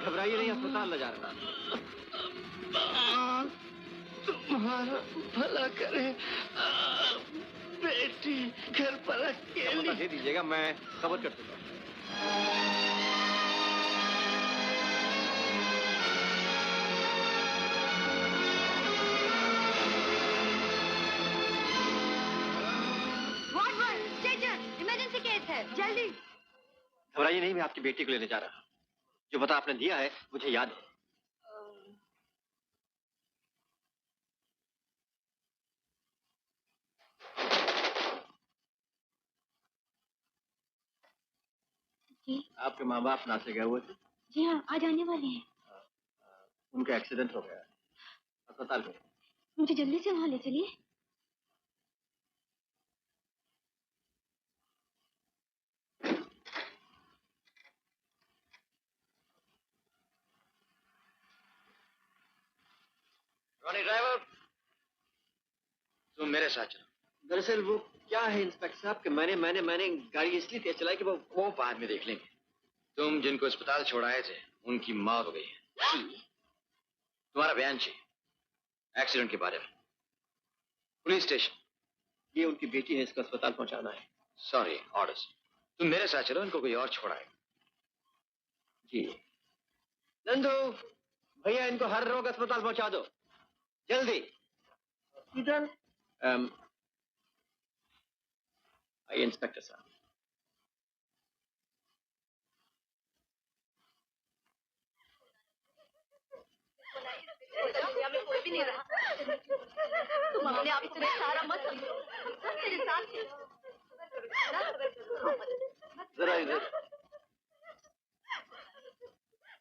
घबराइए नहीं, अस्पताल ले जा रहा। हमारा भला करे। बेटी घर पर अकेली। दे दीजिएगा, मैं खबर कर दूंगा। इमरजेंसी केस है, जल्दी। घबराइए नहीं, मैं आपकी बेटी को लेने जा रहा हूँ। जो पता आपने दिया है मुझे याद है। जी आपके माँ बाप ना से गए हुए थे? जी हाँ, आज आने वाले हैं। उनका एक्सीडेंट हो गया, अस्पताल में। मुझे जल्दी से वहाँ ले चलिए। रॉनी ड्राइवर, तुम मेरे साथ चलो। दरअसल वो क्या है इंस्पेक्टर साहब कि मैंने गाड़ी इसलिए तेज चलाई कि वो बाद में देख लेंगे। तुम जिनको अस्पताल छोड़ाए थे उनकी मौत हो गई है। तुम्हारा बयान चाहिए एक्सीडेंट के बारे में। Police station. ये उनकी बेटी है, इसको अस्पताल पहुंचाना है। Sorry, orders. तुम मेरे साथ चलो, इनको कोई और छोड़ाए। जी नंदू भैया, इनको हर रोग अस्पताल पहुंचा दो जल्दी। इधर आइए इंस्पेक्टर साहब। कोई भी नहीं रहा। तुम अपने आप को सारा मत समझो। तेरे साथ जरा इधर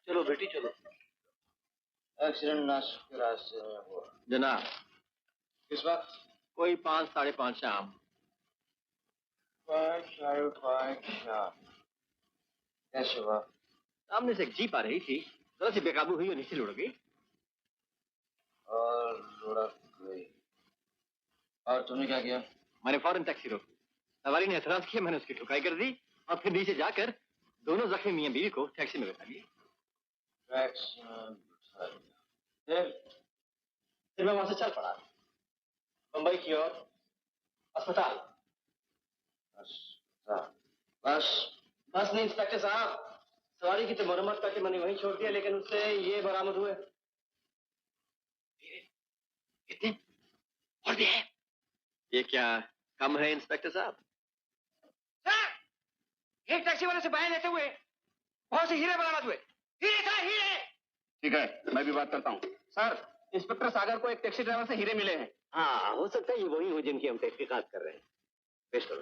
चलो बेटी, चलो। एक्सीडेंट नासिक के रास्ते में हुआ जनाब। किस वक्त? कोई 5, 5:30 शाम। 5, 5:30 शाम। कैसे हुआ? सामने से एक जीप आ रही थी, जरा सी बेकाबू हुई और नीचे लुढ़क गई। और लुढ़क गई। और तूने क्या किया? मैंने फौरन टैक्सी रोकी। सवारी ने एतराज किया, मैंने उसकी ठुकाई कर दी और फिर नीचे जाकर दोनों जख्मी मियां बीवी को टैक्सी में बैठा लिया। टैक्सी में बिठा दिया। फिर मैं वहां से चल पड़ा मुंबई की ओर, अस्पताल। बस नहीं इंस्पेक्टर साहब, सवारी की तो मरम्मत करके मैंने वहीं छोड़ दिया, लेकिन उससे ये बरामद हुए। कितने और भी है? ये क्या कम है इंस्पेक्टर साहब? सर, एक टैक्सी वाले से बयान लेते हुए बहुत से हीरे बरामद हुए। हीरे सर, हीरे। ठीक है, मैं भी बात करता हूँ। सर, इंस्पेक्टर सागर को एक टैक्सी ड्राइवर से हीरे मिले हैं। हाँ, हो सकता है ये वही हो जिनकी हम तहकीकात कर रहे हैं। पेश करो।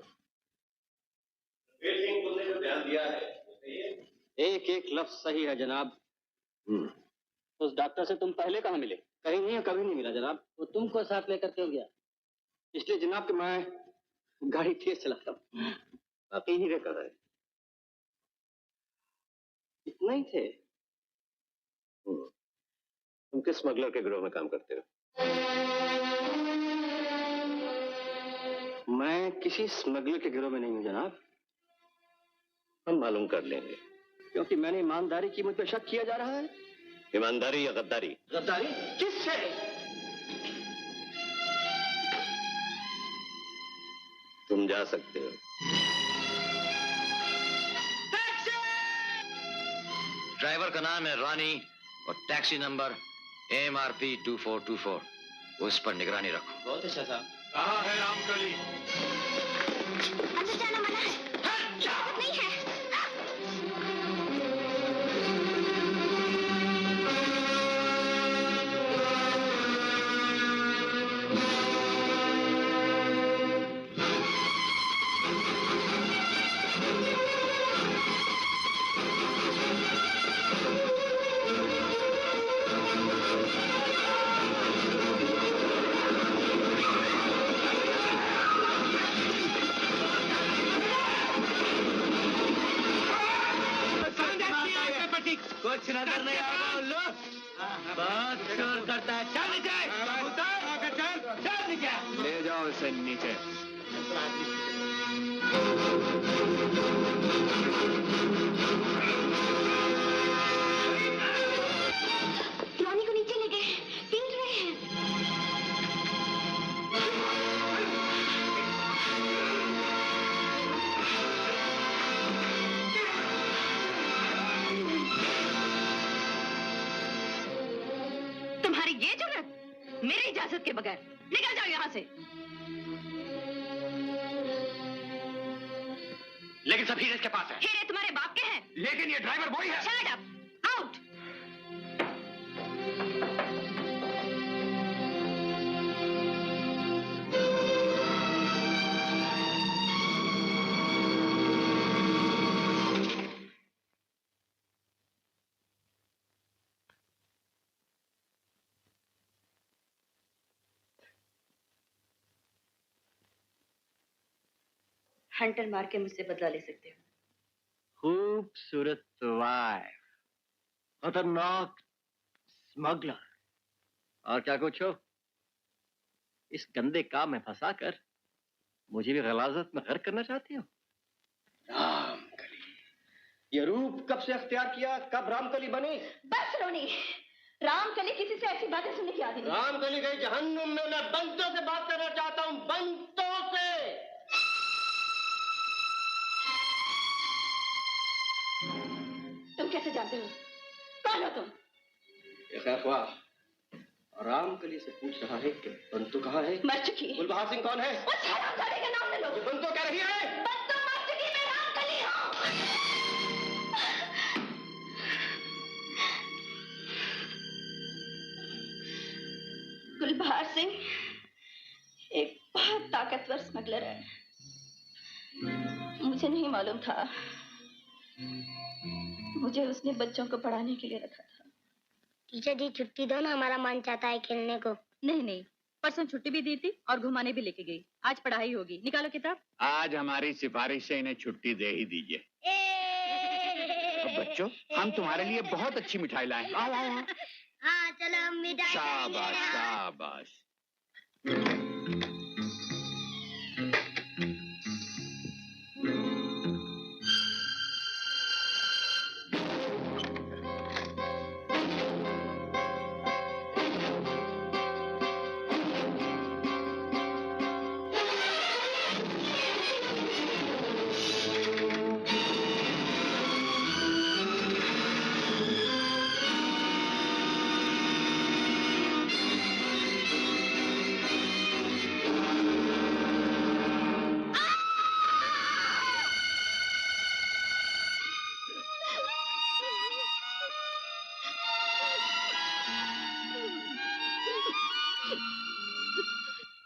तुमने जो बयान दिया है एक लफ्ज सही है जनाब। उस डॉक्टर से तुम पहले कहाँ मिले? कहीं नहीं, कभी नहीं मिला जनाब। वो तुमको साथ लेकर क्यों गया? इसलिए जनाब कि मैं गाड़ी तेज चलाता हूँ। बाकी हीरे कर रहे इतना ही थे। तुम किस स्मगलर के गिरोह में काम करते हो? मैं किसी स्मगलर के गिरोह में नहीं हूं जनाब। हम मालूम कर लेंगे, क्योंकि मैंने ईमानदारी की मुझ पर शक किया जा रहा है। ईमानदारी या गद्दारी? गद्दारी किससे? तुम जा सकते हो। ड्राइवर का नाम है रॉनी और टैक्सी नंबर MRP 2424। उस पर निगरानी रखो। बहुत अच्छा साहब। कहाँ है रामकली? अंदर जाना मना है। नहीं है। कुछ नजर नहीं आ रहा उल्लू। बहुत शोर करता है। चल नीचे। चल नीचे। ले जाओ इसे नीचे। रॉनी को नीचे ले गए, पीट रहे हैं। ये जरूरत मेरी इजाजत के बगैर? निकल जाओ यहाँ से। लेकिन सब हीरे इसके पास है। हीरे तुम्हारे बाप के हैं। लेकिन ये ड्राइवर बॉय है। Shut up, out. हंटर मार के मुझसे बदला ले सकते हो। खूबसूरत वाइफ, खतरनाक स्मगलर, और क्या कुछ हो। इस गंदे काम में फंसाकर मुझे भी गलाजत में गर्क करना चाहती हो? रामकली, ये रूप कब से अख्तियार किया, कब रामकली बनी? बस रोनी, रामकली किसी से ऐसी बातें सुनने की आदि नहीं। रामकली गई जहन्नुम में। मैं बंतों से बात करना चाहता हूँ, बंतों से। तुम कैसे जानते हो? कौन हो तुम? ये खैफवा रामकली से पूछ रहा है कि बंतु कहाँ है? मर चुकी। गुलबहार सिंह कौन है? उस हरामजादे का नाम ले लो। बंतु कह रही है बंतु मर चुकी, मैं रामकली हूँ। गुलबहार सिंह एक बहुत ताकतवर स्मगलर है। मुझे नहीं मालूम था। मुझे उसने बच्चों को पढ़ाने के लिए रखा था। टीचर जी छुट्टी दो ना, हमारा मन चाहता है खेलने को। नहीं नहीं, परसों छुट्टी भी दी थी और घुमाने भी लेके गई। आज पढ़ाई होगी, निकालो किताब। आज हमारी सिफारिश से इन्हें छुट्टी दे ही दीजिए। बच्चों, हम तुम्हारे लिए बहुत अच्छी मिठाई लाए। आओ आओ आओ। हाँ चलो मिठाई। शाबाश शाबाश।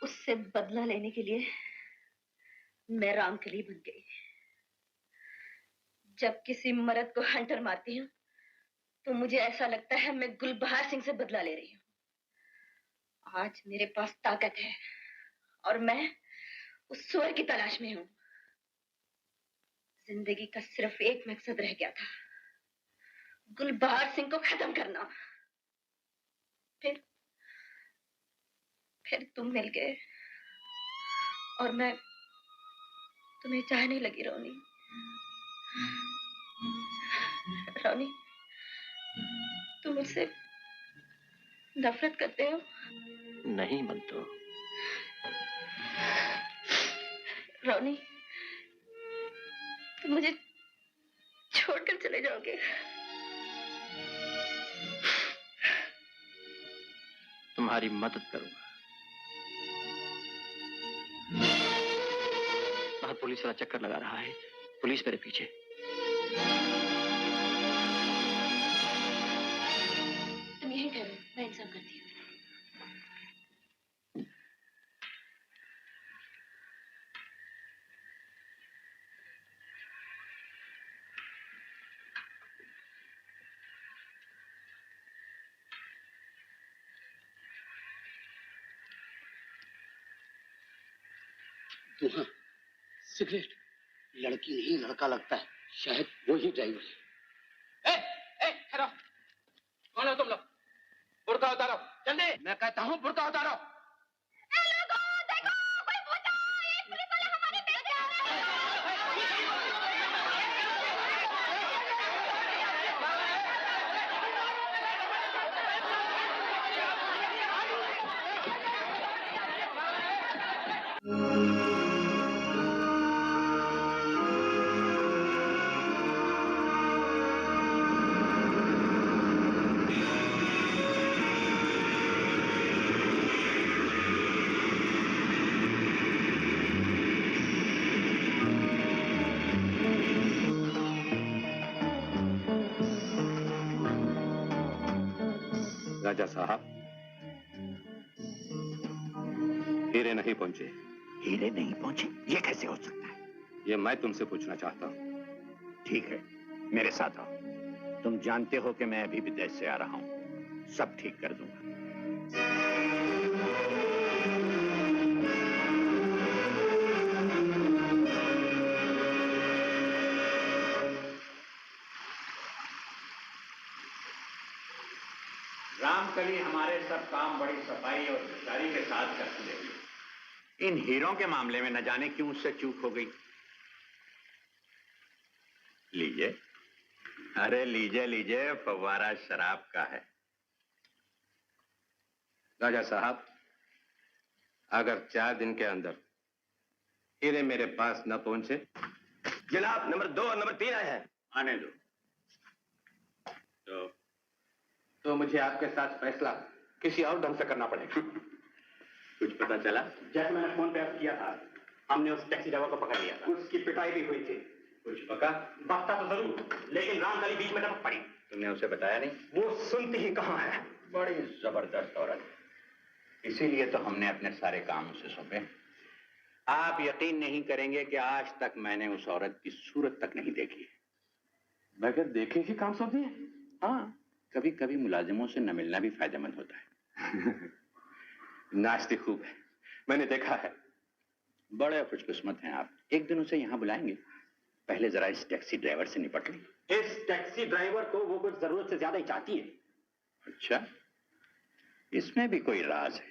उससे बदला लेने के लिए मैं रामकली बन गई। जब किसी मर्द को हंटर मारती हूँ तो मुझे ऐसा लगता है मैं गुलबहार सिंह से बदला ले रही हूँ। आज मेरे पास ताकत है और मैं उस सुअर की तलाश में हूँ। जिंदगी का सिर्फ एक मकसद रह गया था, गुलबहार सिंह को खत्म करना। फिर तुम मिल गए और मैं तुम्हें चाहने लगी। रोनी, रोनी, तुम मुझसे नफरत करते हो? नहीं बंतु। रोनी, तुम मुझे छोड़कर चले जाओगे? तुम्हारी मदद करूंगा। बाहर पुलिस वाला चक्कर लगा रहा है, पुलिस मेरे पीछे। तुम यहीं ठहरो, मैं इंतजाम करती हूँ। हाँ, सिगरेट। लड़की नहीं लड़का लगता है, शायद वो ही ड्राइवर है। ठहरो, कौन हो तुम लोग? बुर्का उतारो जल्दी। मैं कहता हूँ बुर्का उतारो। राजा साहब, हीरे नहीं पहुंचे। हीरे नहीं पहुंचे? ये कैसे हो सकता है? ये मैं तुमसे पूछना चाहता हूँ। ठीक है, मेरे साथ आओ। तुम जानते हो कि मैं अभी विदेश से आ रहा हूं, सब ठीक कर दूंगा। रामकली हमारे सब काम बड़ी सफाई और होशियारी के साथ करती रही। इन हीरों के मामले में न जाने क्यों उससे चूक हो गई। लीजिए, अरे लीजिए लीजिए, फव्वारा शराब का है। राजा साहब, अगर 4 दिन के अंदर हीरे मेरे पास न पहुंचे। जनाब, नंबर 2 और नंबर 3 आए हैं। आने दो। तो मुझे आपके साथ फैसला किसी और ढंग से करना पड़ेगा। कुछ पता चला? जैसे मैंने फोन पे किया था, हमने उस टैक्सी ड्राइवर को पकड़ लिया था। उसकी पिटाई भी हुई थी। कुछ पका? बकता तो जरूर, लेकिन रामकली बीच में टपक पड़ी। तुमने उसे बताया नहीं? वो सुनती ही कहाँ है। बड़ी जबरदस्त औरत है, इसीलिए तो हमने अपने सारे काम उसे सौंपे। आप यकीन नहीं करेंगे कि आज तक मैंने उस औरत की सूरत तक नहीं देखी। बगैर देखे ही काम सौंप दिए? हाँ, कभी कभी मुलाजिमों से न मिलना भी फायदेमंद होता है। नाश्ते खूब है, मैंने देखा है। बड़े खुशकिस्मत हैं आप। एक दिन उसे यहाँ बुलाएंगे। पहले जरा इस टैक्सी ड्राइवर से निपट ली। इस टैक्सी ड्राइवर को वो कुछ जरूरत से ज्यादा ही चाहती है। अच्छा, इसमें भी कोई राज है।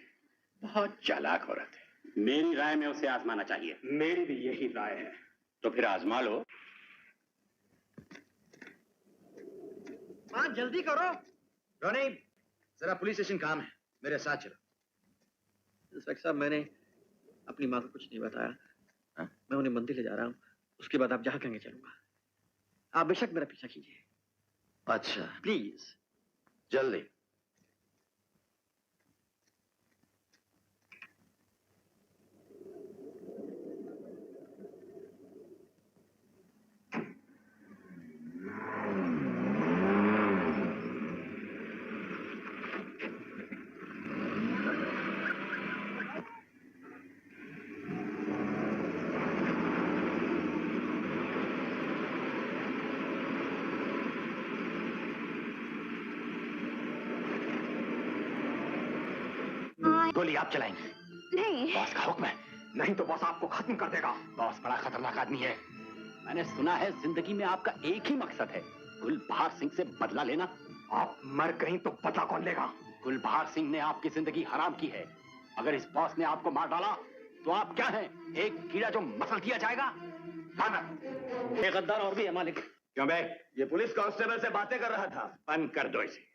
बहुत चालाक औरत है। मेरी राय में उसे आजमाना चाहिए। मेरी भी यही राय है। तो फिर आजमा लो। हाँ, जल्दी करो। रोनी, जरा पुलिस स्टेशन काम है, मेरे साथ चलो। इंस्पेक्टर साहब, मैंने अपनी माँ को कुछ नहीं बताया। मैं उन्हें मंदिर ले जा रहा हूँ, उसके बाद आप जहाँ कहेंगे चलूंगा। आप बेशक मेरा पीछा कीजिए। अच्छा, प्लीज। जल्दी। गोली आप चलाएंगे? नहीं। बॉस का हुक्म है, नहीं तो बॉस आपको खत्म कर देगा। बॉस बड़ा खतरनाक आदमी है। मैंने सुना है जिंदगी में आपका एक ही मकसद है, गुलबहार सिंह से बदला लेना। आप मर गई तो बदला कौन लेगा? गुलबहार सिंह ने आपकी जिंदगी हराम की है। अगर इस बॉस ने आपको मार डाला तो आप क्या हैं? एक कीड़ा जो मसल दिया जाएगा। एक गद्दार और भी है मालिक। क्यों बे? ये पुलिस कांस्टेबल से बातें कर रहा था। बंद कर दो इसे।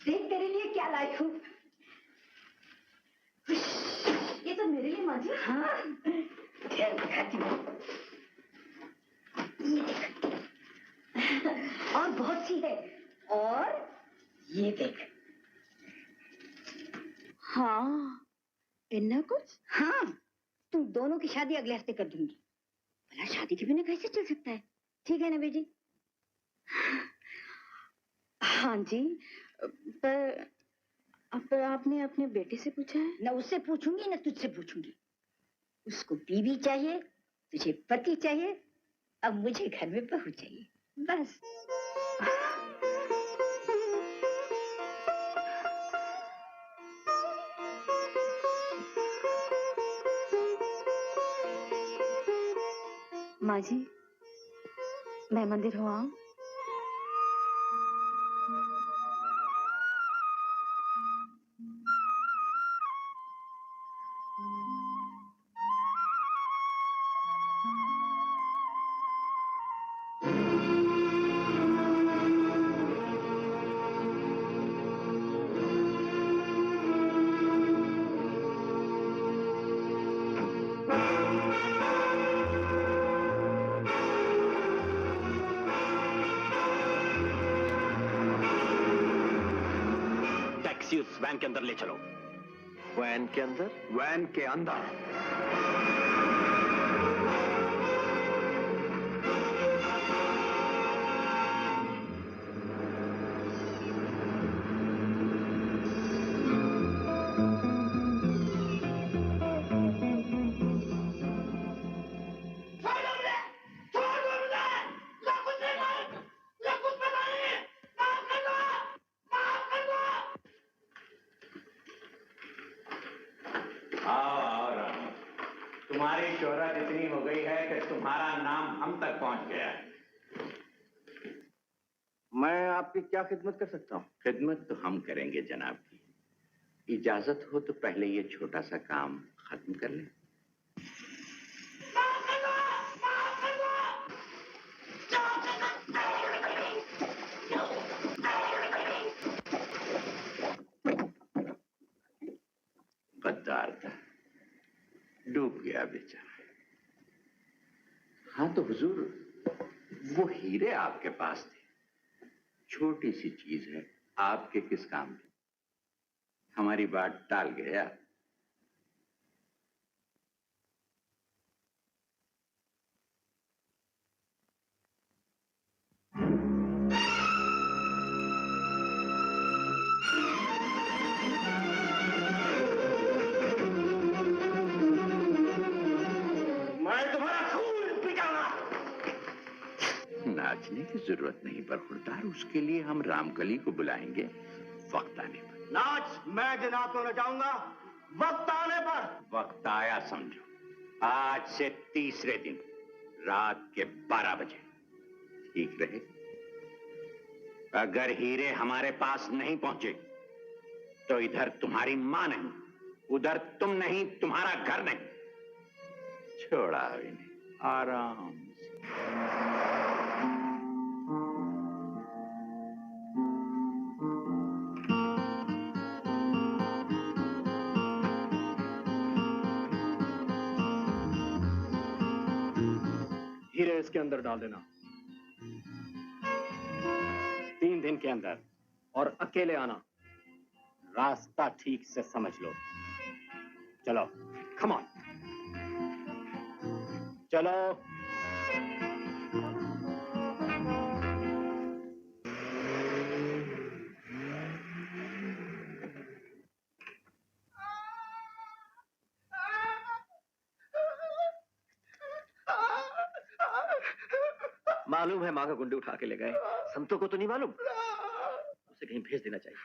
देख तेरे लिए क्या लाई हूँ। ये तो मेरे लिए माँ जी। हाँ, दिखाती हूँ। और बहुत सी है। और ये देख। हाँ, इतना कुछ? हाँ, तुम दोनों की शादी अगले हफ्ते कर दूंगी। भला शादी के बिना कैसे चल सकता है? ठीक है ना बेटी? हाँ जी, पर आपने अपने बेटे से पूछा है? न उससे पूछूंगी न तुझसे पूछूंगी। उसको बीवी चाहिए, तुझे पति चाहिए, अब मुझे घर में बहू चाहिए, बस। माँ जी, मैं मंदिर हो आऊं? उस वैन के अंदर ले चलो। वैन के अंदर? वैन के अंदर। तुम्हारी शोहरत इतनी हो गई है कि तुम्हारा नाम हम तक पहुंच गया है। मैं आपकी क्या खिदमत कर सकता हूँ? खिदमत तो हम करेंगे जनाब की। इजाजत हो तो पहले ये छोटा सा काम खत्म कर लें। गद्दार था, डूब गया बेचारा। हाँ तो हुजूर, वो हीरे आपके पास थे, छोटी सी चीज है, आपके किस काम की? हमारी बात टाल गया। नाचने की जरूरत नहीं बरखुरदार, उसके लिए हम रामकली को बुलाएंगे वक्त आने पर। नाच मैं जनाब को नचाऊंगा वक्त आने पर। वक्त आया समझो, आज से तीसरे दिन रात के 12 बजे, ठीक रहे? अगर हीरे हमारे पास नहीं पहुंचे तो इधर तुम्हारी मां नहीं, उधर तुम नहीं, तुम्हारा घर नहीं। छोड़ा इन्हें आराम से। हीरे इसके अंदर डाल देना 3 दिन के अंदर, और अकेले आना। रास्ता ठीक से समझ लो। चलो, कम ऑन, चलो। मालूम है माँ का गुंडे उठा के ले गए, संतों को तो नहीं मालूम। उसे कहीं भेज देना चाहिए,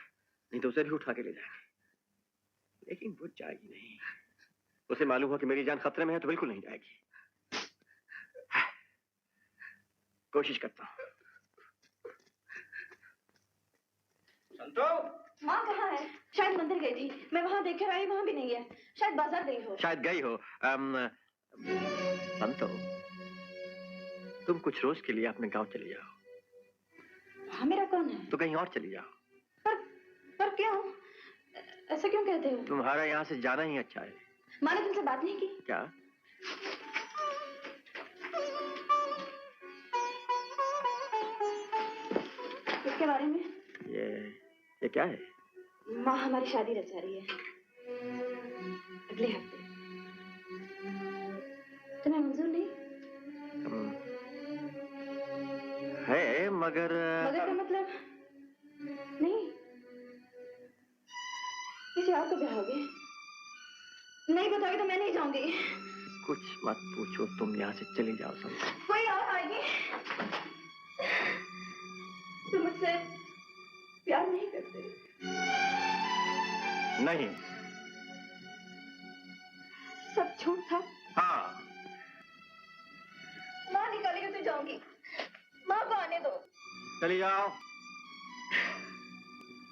नहीं तो उसे भी उठा के ले जाएंगे। लेकिन वो जाएगी नहीं। उसे मालूम हो कि मेरी जान खतरे में है तो बिल्कुल नहीं जाएगी। कोशिश करता हूँ। संतो, माँ कहाँ है? शायद मंदिर गई थी, मैं वहाँ देख कर आई, वहाँ भी नहीं है। शायद बाजार गई हो। शायद गई हो। संतो, तुम कुछ रोज के लिए अपने गांव चली जाओ। वहाँ मेरा कौन है? तो कहीं और चली जाओ। पर क्यों? ऐसा क्यों कहते हो? तुम्हारा यहाँ से जाना ही अच्छा है। माँ ने तुमसे बात नहीं की? क्या? इसके बारे में? ये क्या है? माँ हमारी शादी रचा रही है अगले हफ्ते। तुम्हें मंजूर नहीं? है मगर का मतलब नहीं, किसी और को ब्याहोगे? नहीं बताओगे तो मैं नहीं जाऊंगी। कुछ मत पूछो, तुम यहाँ से चली जाओ। संतो, कोई और आएगी। तुम मुझसे प्यार नहीं करते? नहीं। सब झूठ था? हाँ। माँ निकालेगी तो जाऊंगी। माँ को आने दो। चली जाओ,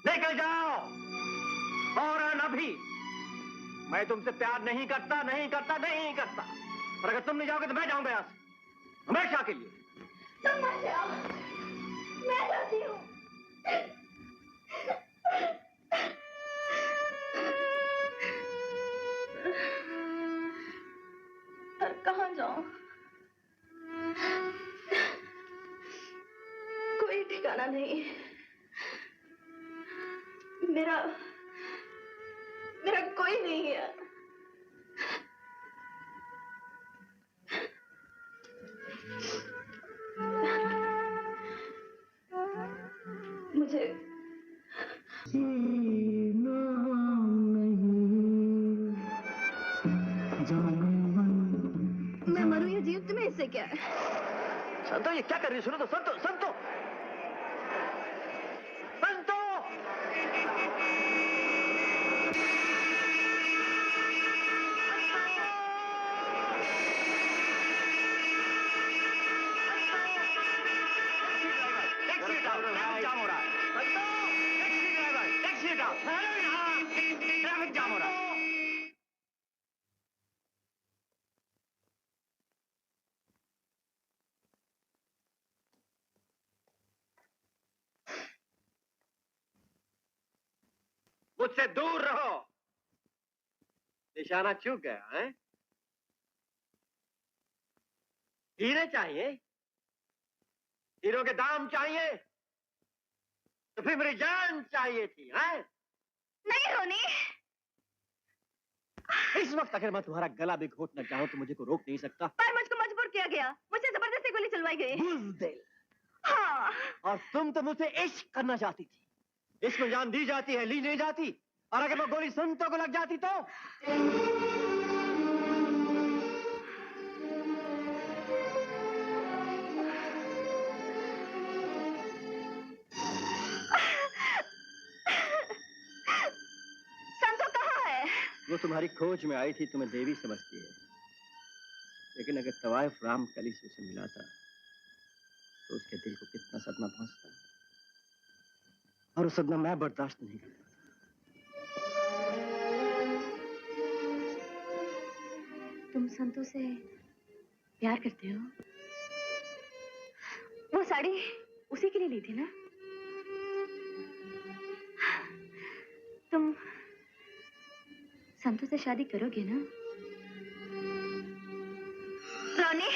निकल जाओ। और अभी मैं तुमसे प्यार नहीं करता, नहीं करता, नहीं करता। और अगर तुम नहीं जाओगे तो मैं जाऊंगा यहाँ से हमेशा के लिए। तुम मत जाओ, मैं जाती हूँ। पर कहाँ जाऊं? कोई ठिकाना नहीं। मेरा कोई नहीं है। मुझे मैं मरूं या जीव, तुम्हें इससे क्या है? संतो, ये क्या कर रही है? सुनो तो, संतो, संतो, संतो। ट्रैफिक जाम हो रहा है। मुझसे दूर रहो। निशाना चूक गया है। हीरे चाहिए, हीरो के दाम चाहिए, तो फिर मेरी जान चाहिए थी, हैं? नहीं रोनी। इस वक्त अगर मैं तुम्हारा गला भी घोटना चाहूं तो मुझे को रोक नहीं सकता। पर मुझको मजबूर किया गया, मुझसे जबरदस्ती गोली चलवाई गई। बुज़दिल। हाँ। और तुम तो मुझसे इश्क करना चाहती थी। इश्क में जान दी जाती है, ली नहीं जाती। और अगर वो गोली संतों को लग जाती तो? संतो कहाँ है? वो तुम्हारी खोज में आई थी, तुम्हें देवी समझती है। लेकिन अगर तवाइफ राम कली से उसे मिलाता तो उसके दिल को कितना सदमा पहुंचता, और वो सदमा मैं बर्दाश्त नहीं करता। तुम संतो से प्यार करते हो? वो साड़ी उसी के लिए ली थी ना? तुम संतो से शादी करोगे ना? रोनी,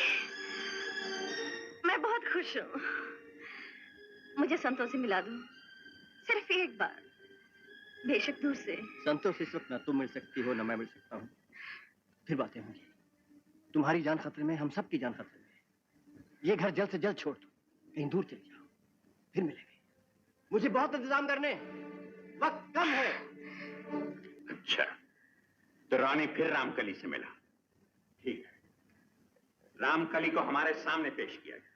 मैं बहुत खुश हूँ। मुझे संतो से मिला दो, सिर्फ एक बार, बेशक दूर से। संतोष इस वक्त ना तुम मिल सकती हो ना मैं मिल सकता हूँ। फिर बातें होंगी। तुम्हारी जान खतरे में, हम सब की जान खतरे में। ये घर जल्द से जल्द छोड़ दो, कहीं दूर चले जाओ, फिर मिलेंगे। मुझे बहुत इंतजाम करने, वक्त कम है। अच्छा, तो रानी फिर रामकली से मिला। ठीक है, रामकली को हमारे सामने पेश किया गया।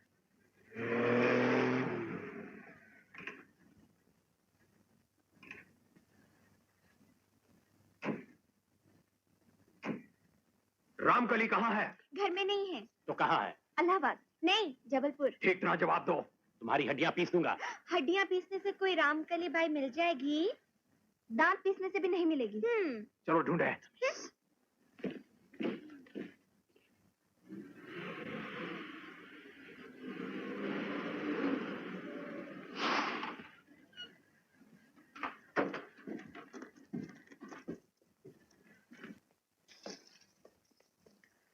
रामकली कहाँ है? घर में नहीं है। तो कहाँ है? इलाहाबाद नहीं, जबलपुर। ठीक तरह जवाब दो, तुम्हारी हड्डियां पीस दूंगा। हड्डियां पीसने से कोई रामकली बाई मिल जाएगी? दांत पीसने से भी नहीं मिलेगी। चलो ढूंढे।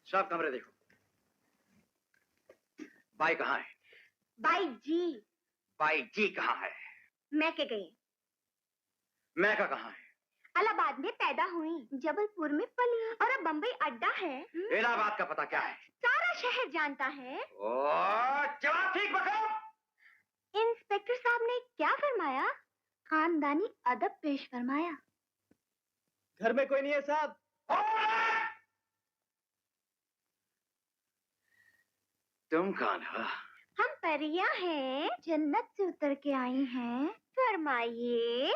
सब कमरे देखो। बाई कहाँ है? By ji. बाई जी कहाँ है? मैं के गई। मैं का कहाँ है? इलाहाबाद में पैदा हुई, जबलपुर में पली, और अब बम्बई अड्डा है। इलाहाबाद का पता क्या है? सारा शहर जानता है। जवाब ठीक बताओ। इंस्पेक्टर साहब ने क्या फरमाया? खानदानी अदब पेश फरमाया। घर में कोई नहीं है साहब। तुम कौन हो? हम परियां हैं, जन्नत से उतर के आई हैं। फरमाइए।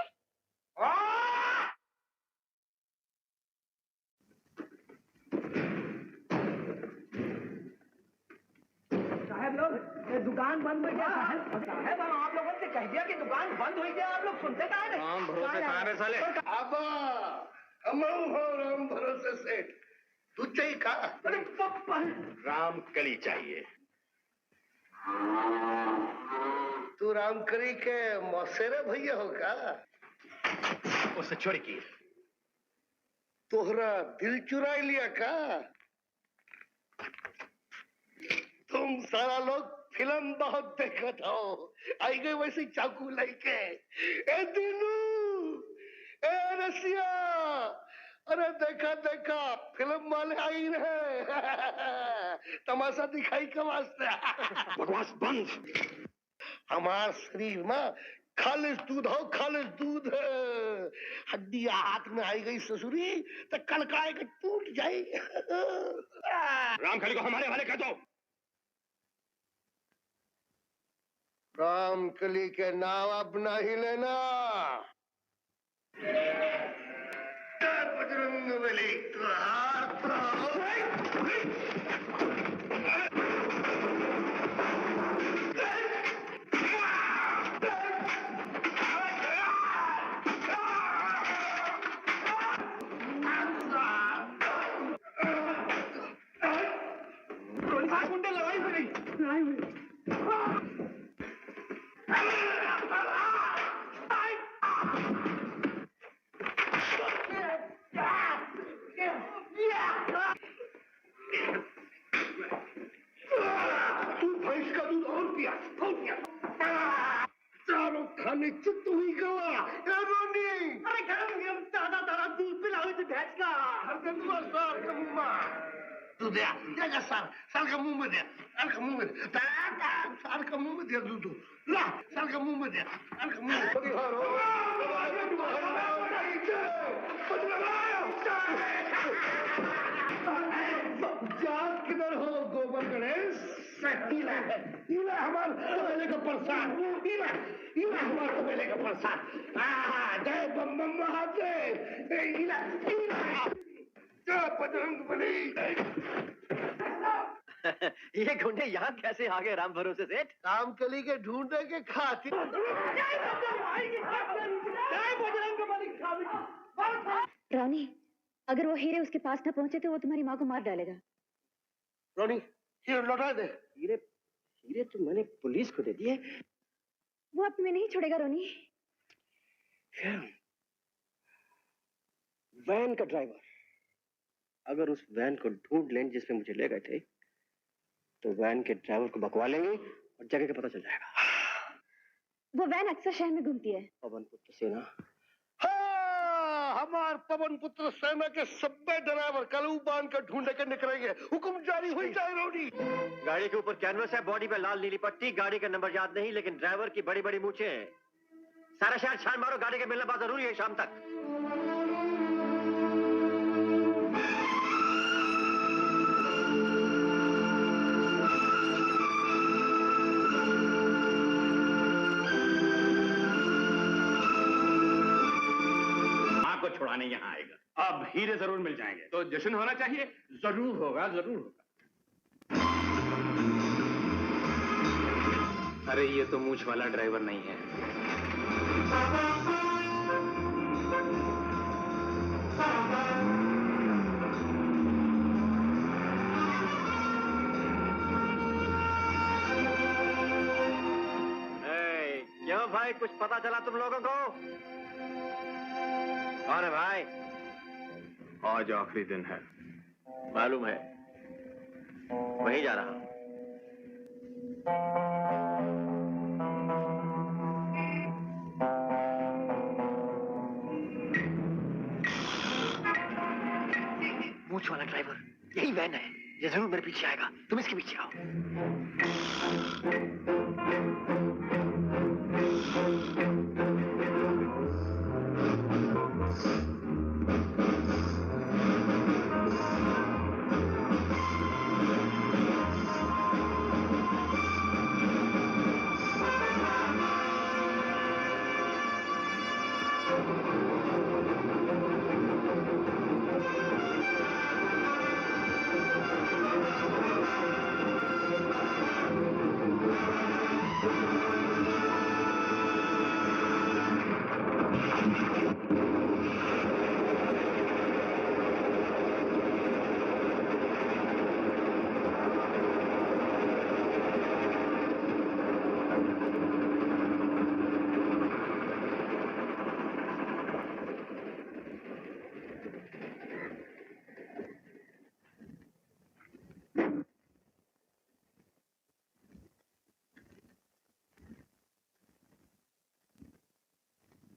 साहब लोग, ये दुकान बंद हो गया। साहब हम आप लोगों से कह दिया कि दुकान बंद हो गया, आप लोग सुनते कहाँ हैं? राम भरोसे कहाँ है साले? अबा हम हो राम भरोसे से। तू चाहिए का? अरे पप्पा, रामकली चाहिए। तू रामकली के मौसेरे भैया हो का? उसने चोरी की। तोहरा दिल चुरा लिया का? तुम सारा लोग फिल्म बहुत देखत हो। आई गए वैसे चाकू लेके। ए दिनू, ए रसिया, अरे देखा देखा फिल्म वाले आई है। तमाशा दिखाई के वास्ते। बकवास बंद। हमार शरीर में खालिश दूध हो, खालिश दूध। हड्डियां हाथ में आई गई ससुरी तो कड़काए के टूट जाए। रामकली को हमारे हवाले कर दो। रामकली के नाम अपना ही लेना। बजरंग बली तुहार तू भैंस का दूध और पिया, चारों खाने चित्त हुई गवा। रोनी, अरे गरम दादा दादा दूध पिलाओ इसे भैंस का। सार का मुंह में तू दे, सार का मुंह में दे, सार का मुंह में दे, सार का मुंह में दे दूध, ला सार का मुंह में दे, सार का मुंह में। जान किधर हो गोबर गणेश? इला हमार तबेले का प्रसाद, इला हमार तबेले का प्रसाद। जय बम बम महादेव। इला जय बजरंग बली। ये गुंडे यहाँ कैसे आ गए राम भरोसे सेठ? रामकली के ढूंढने के खातिर। रानी, अगर वो हीरे उसके पास न पहुंचे तो वो तुम्हारी माँ को मार डालेगा। रोनी, हीरे लौटा दे। हीरे तो मैंने पुलिस को दे दिए। वो अब तुम्हें नहीं छोड़ेगा रोनी। वैन का ड्राइवर, अगर उस वैन को ढूंढ लें जिसमें मुझे ले गए थे, तो वैन के ड्राइवर को बकवा लेंगे और जगह का पता चल जाएगा। वो वैन अक्सर शहर में घूमती है। पवन पुत्र सेना। हमार पवन पुत्र सेना के सब्बे ड्राइवर कल बांध कर ढूंढे के निकलेंगे। हुक्म जारी हुई जाए रोनी। गाड़ी के ऊपर कैनवस है, बॉडी पे लाल नीली पट्टी, गाड़ी का नंबर याद नहीं, लेकिन ड्राइवर की बड़ी बड़ी मूछें हैं। सारा शहर छान मारो, गाड़ी का मिलना बहुत जरूरी है शाम तक। छुड़ाने यहाँ आएगा। अब हीरे जरूर मिल जाएंगे। तो जश्न होना चाहिए। जरूर होगा, जरूर होगा। अरे ये तो मूछ वाला ड्राइवर नहीं है। क्यों भाई, कुछ पता चला तुम लोगों को? कौन है भाई? आज आखिरी दिन है। मालूम है, वहीं जा रहा हूं। मूछ वाला ड्राइवर, यही वैन है। ये जरूर मेरे पीछे आएगा। तुम इसके पीछे आओ।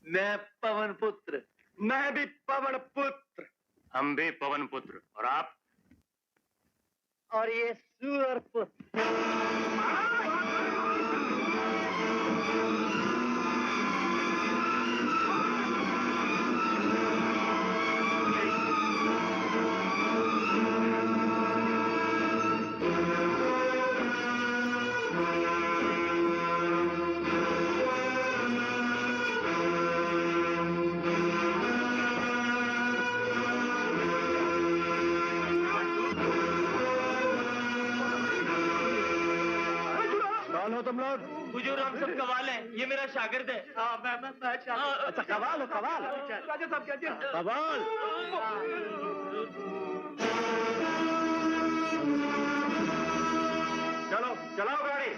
मैं पवन पुत्र, मैं भी पवन पुत्र। हम भी पवन पुत्र। और आप? और ये सूअर पुत्र। तुम लोग? हुजूर, हम सब कवाल हैं। ये मेरा शागिर्द है। मैं अच्छा, कवाल हो, कवाल। कवाल। चलो चलाओ गाड़ी।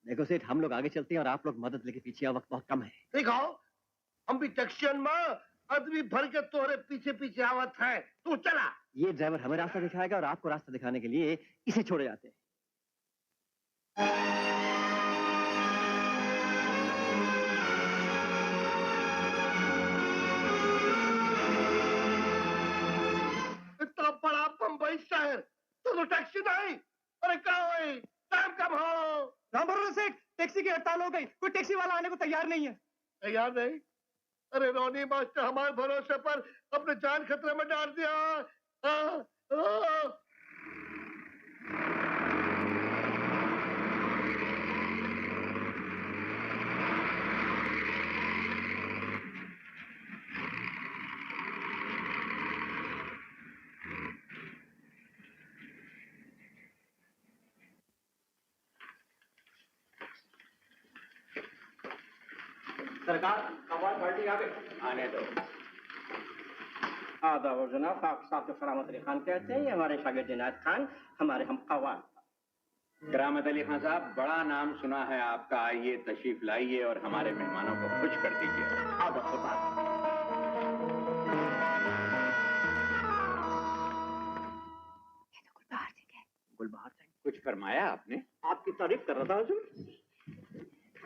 देखो सेठ, हम लोग आगे चलते हैं और आप लोग मदद लेके पीछे आओ, वक्त बहुत कम है। देखो हम भी टैक्सियन में आदमी भर के तोहरे पीछे पीछे आवत है, तू चला। ये ड्राइवर हमें रास्ता दिखाएगा और आपको रास्ता दिखाने के लिए इसे छोड़े जाते हैं। इतना बड़ा बम्बई शहर तो टैक्सी नहीं। अरे क्या हुई, टाइम कब हो? राम भरोसे सेठ, टैक्सी की हड़ताल हो गई, कोई टैक्सी वाला आने को तैयार नहीं है। तैयार नहीं? अरे रोनी मास्टर हमारे भरोसे पर अपने जान खतरे में डाल दिया। सरकार, कमाल पार्टी आ गई। आने दो। आदाब और जनाब, आप साहब को करामत अली खान कहते हैं, ये हमारे शागिर्द इनायत खान, हमारे हम कवाल। करामत अली खान साहब, बड़ा नाम सुना है आपका, आइए तशरीफ लाइए और हमारे मेहमानों को खुश कर दीजिए। आदाब सरकार। गुलबहार सिंह, कुछ फरमाया आपने? आपकी तारीफ कर रहा था हुजूर।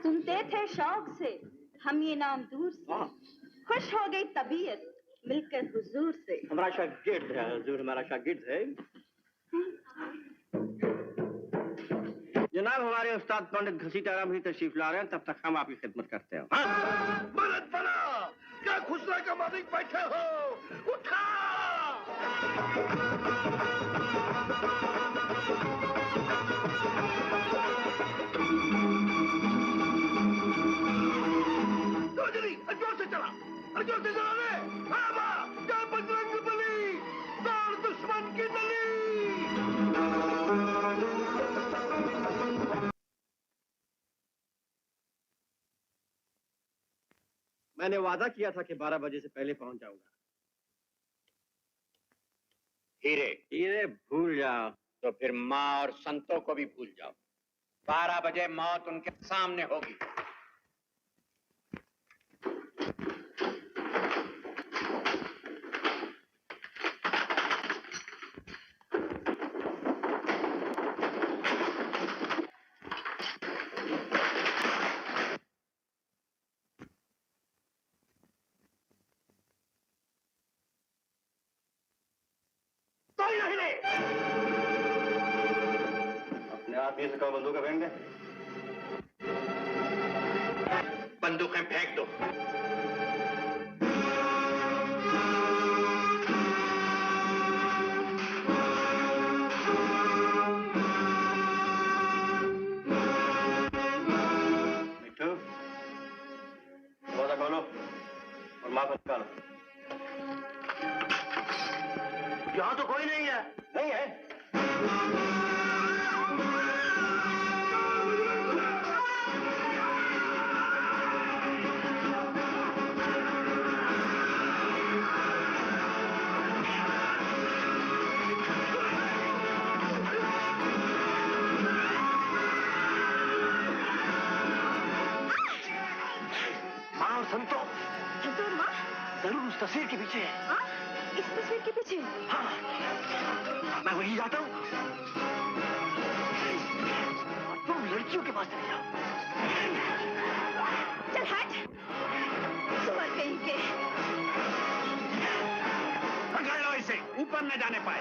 सुनते थे शौक से हम ये नाम दूर से, खुश हो गई तबीयत मिलकर हुजूर से। हमारा शागिर्द है हुजूर, हमारा शागिर्द है। जनाब, हमारे उस्ताद पंडित घसीटाराम भी तशरीफ ला रहे हैं, तब तक हम आपकी खिदमत करते हैं। मदद बना, क्या खुसरा का मालिक बैठे हो, उठा। जोर से चला, जोर से चला रे। जय बजरंग बली, दौड़ दुश्मन की नली। मैंने वादा किया था कि 12 बजे से पहले पहुंच जाऊंगा। हीरे भूल जाओ। तो फिर माँ और संतों को भी भूल जाओ। 12 बजे मौत उनके सामने होगी। अपने आदमी से कहो बंदूकें फेंक दे। बंदूकें फेंक दो। मिट्टू, दरवाजा खोलो और माँ को निकालो। यहाँ तो कोई नहीं है। नहीं है? माँ और संतो, माँ जरूर उस तस्वीर के पीछे है। इस तस्वीर के पीछे? हाँ, मैं वही जाता हूँ। तुम लड़कियों के पास चले जाओ। चल हट, सुअर कहीं के। जान न जाने पाए।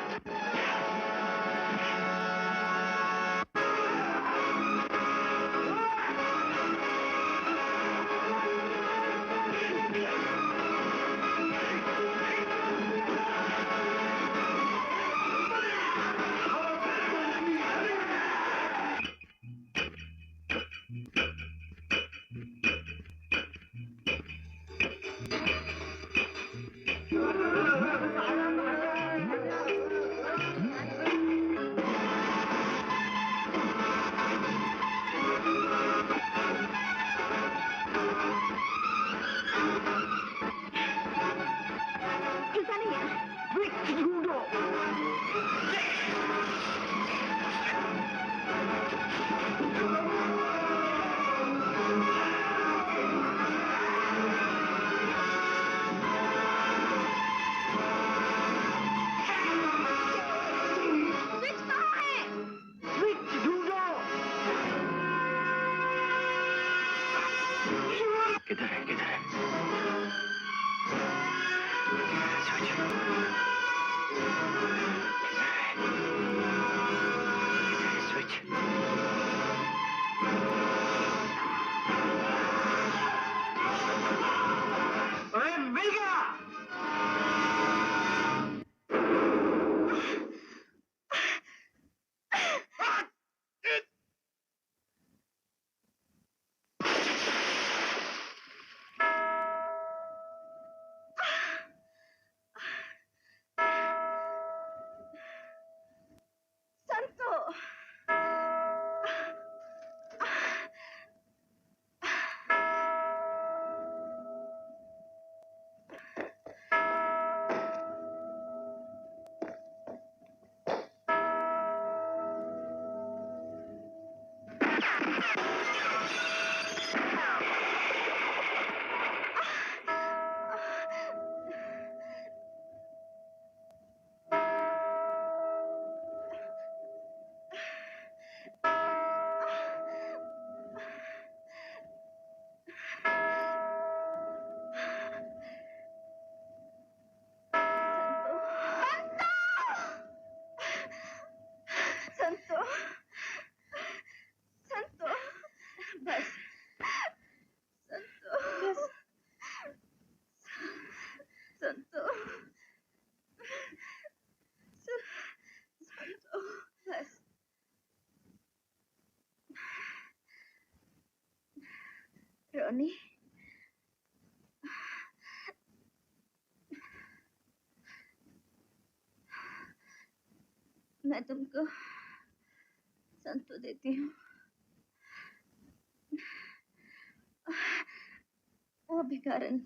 रोनी, मैं तुमको संतो देती हूँ। वो भिखारन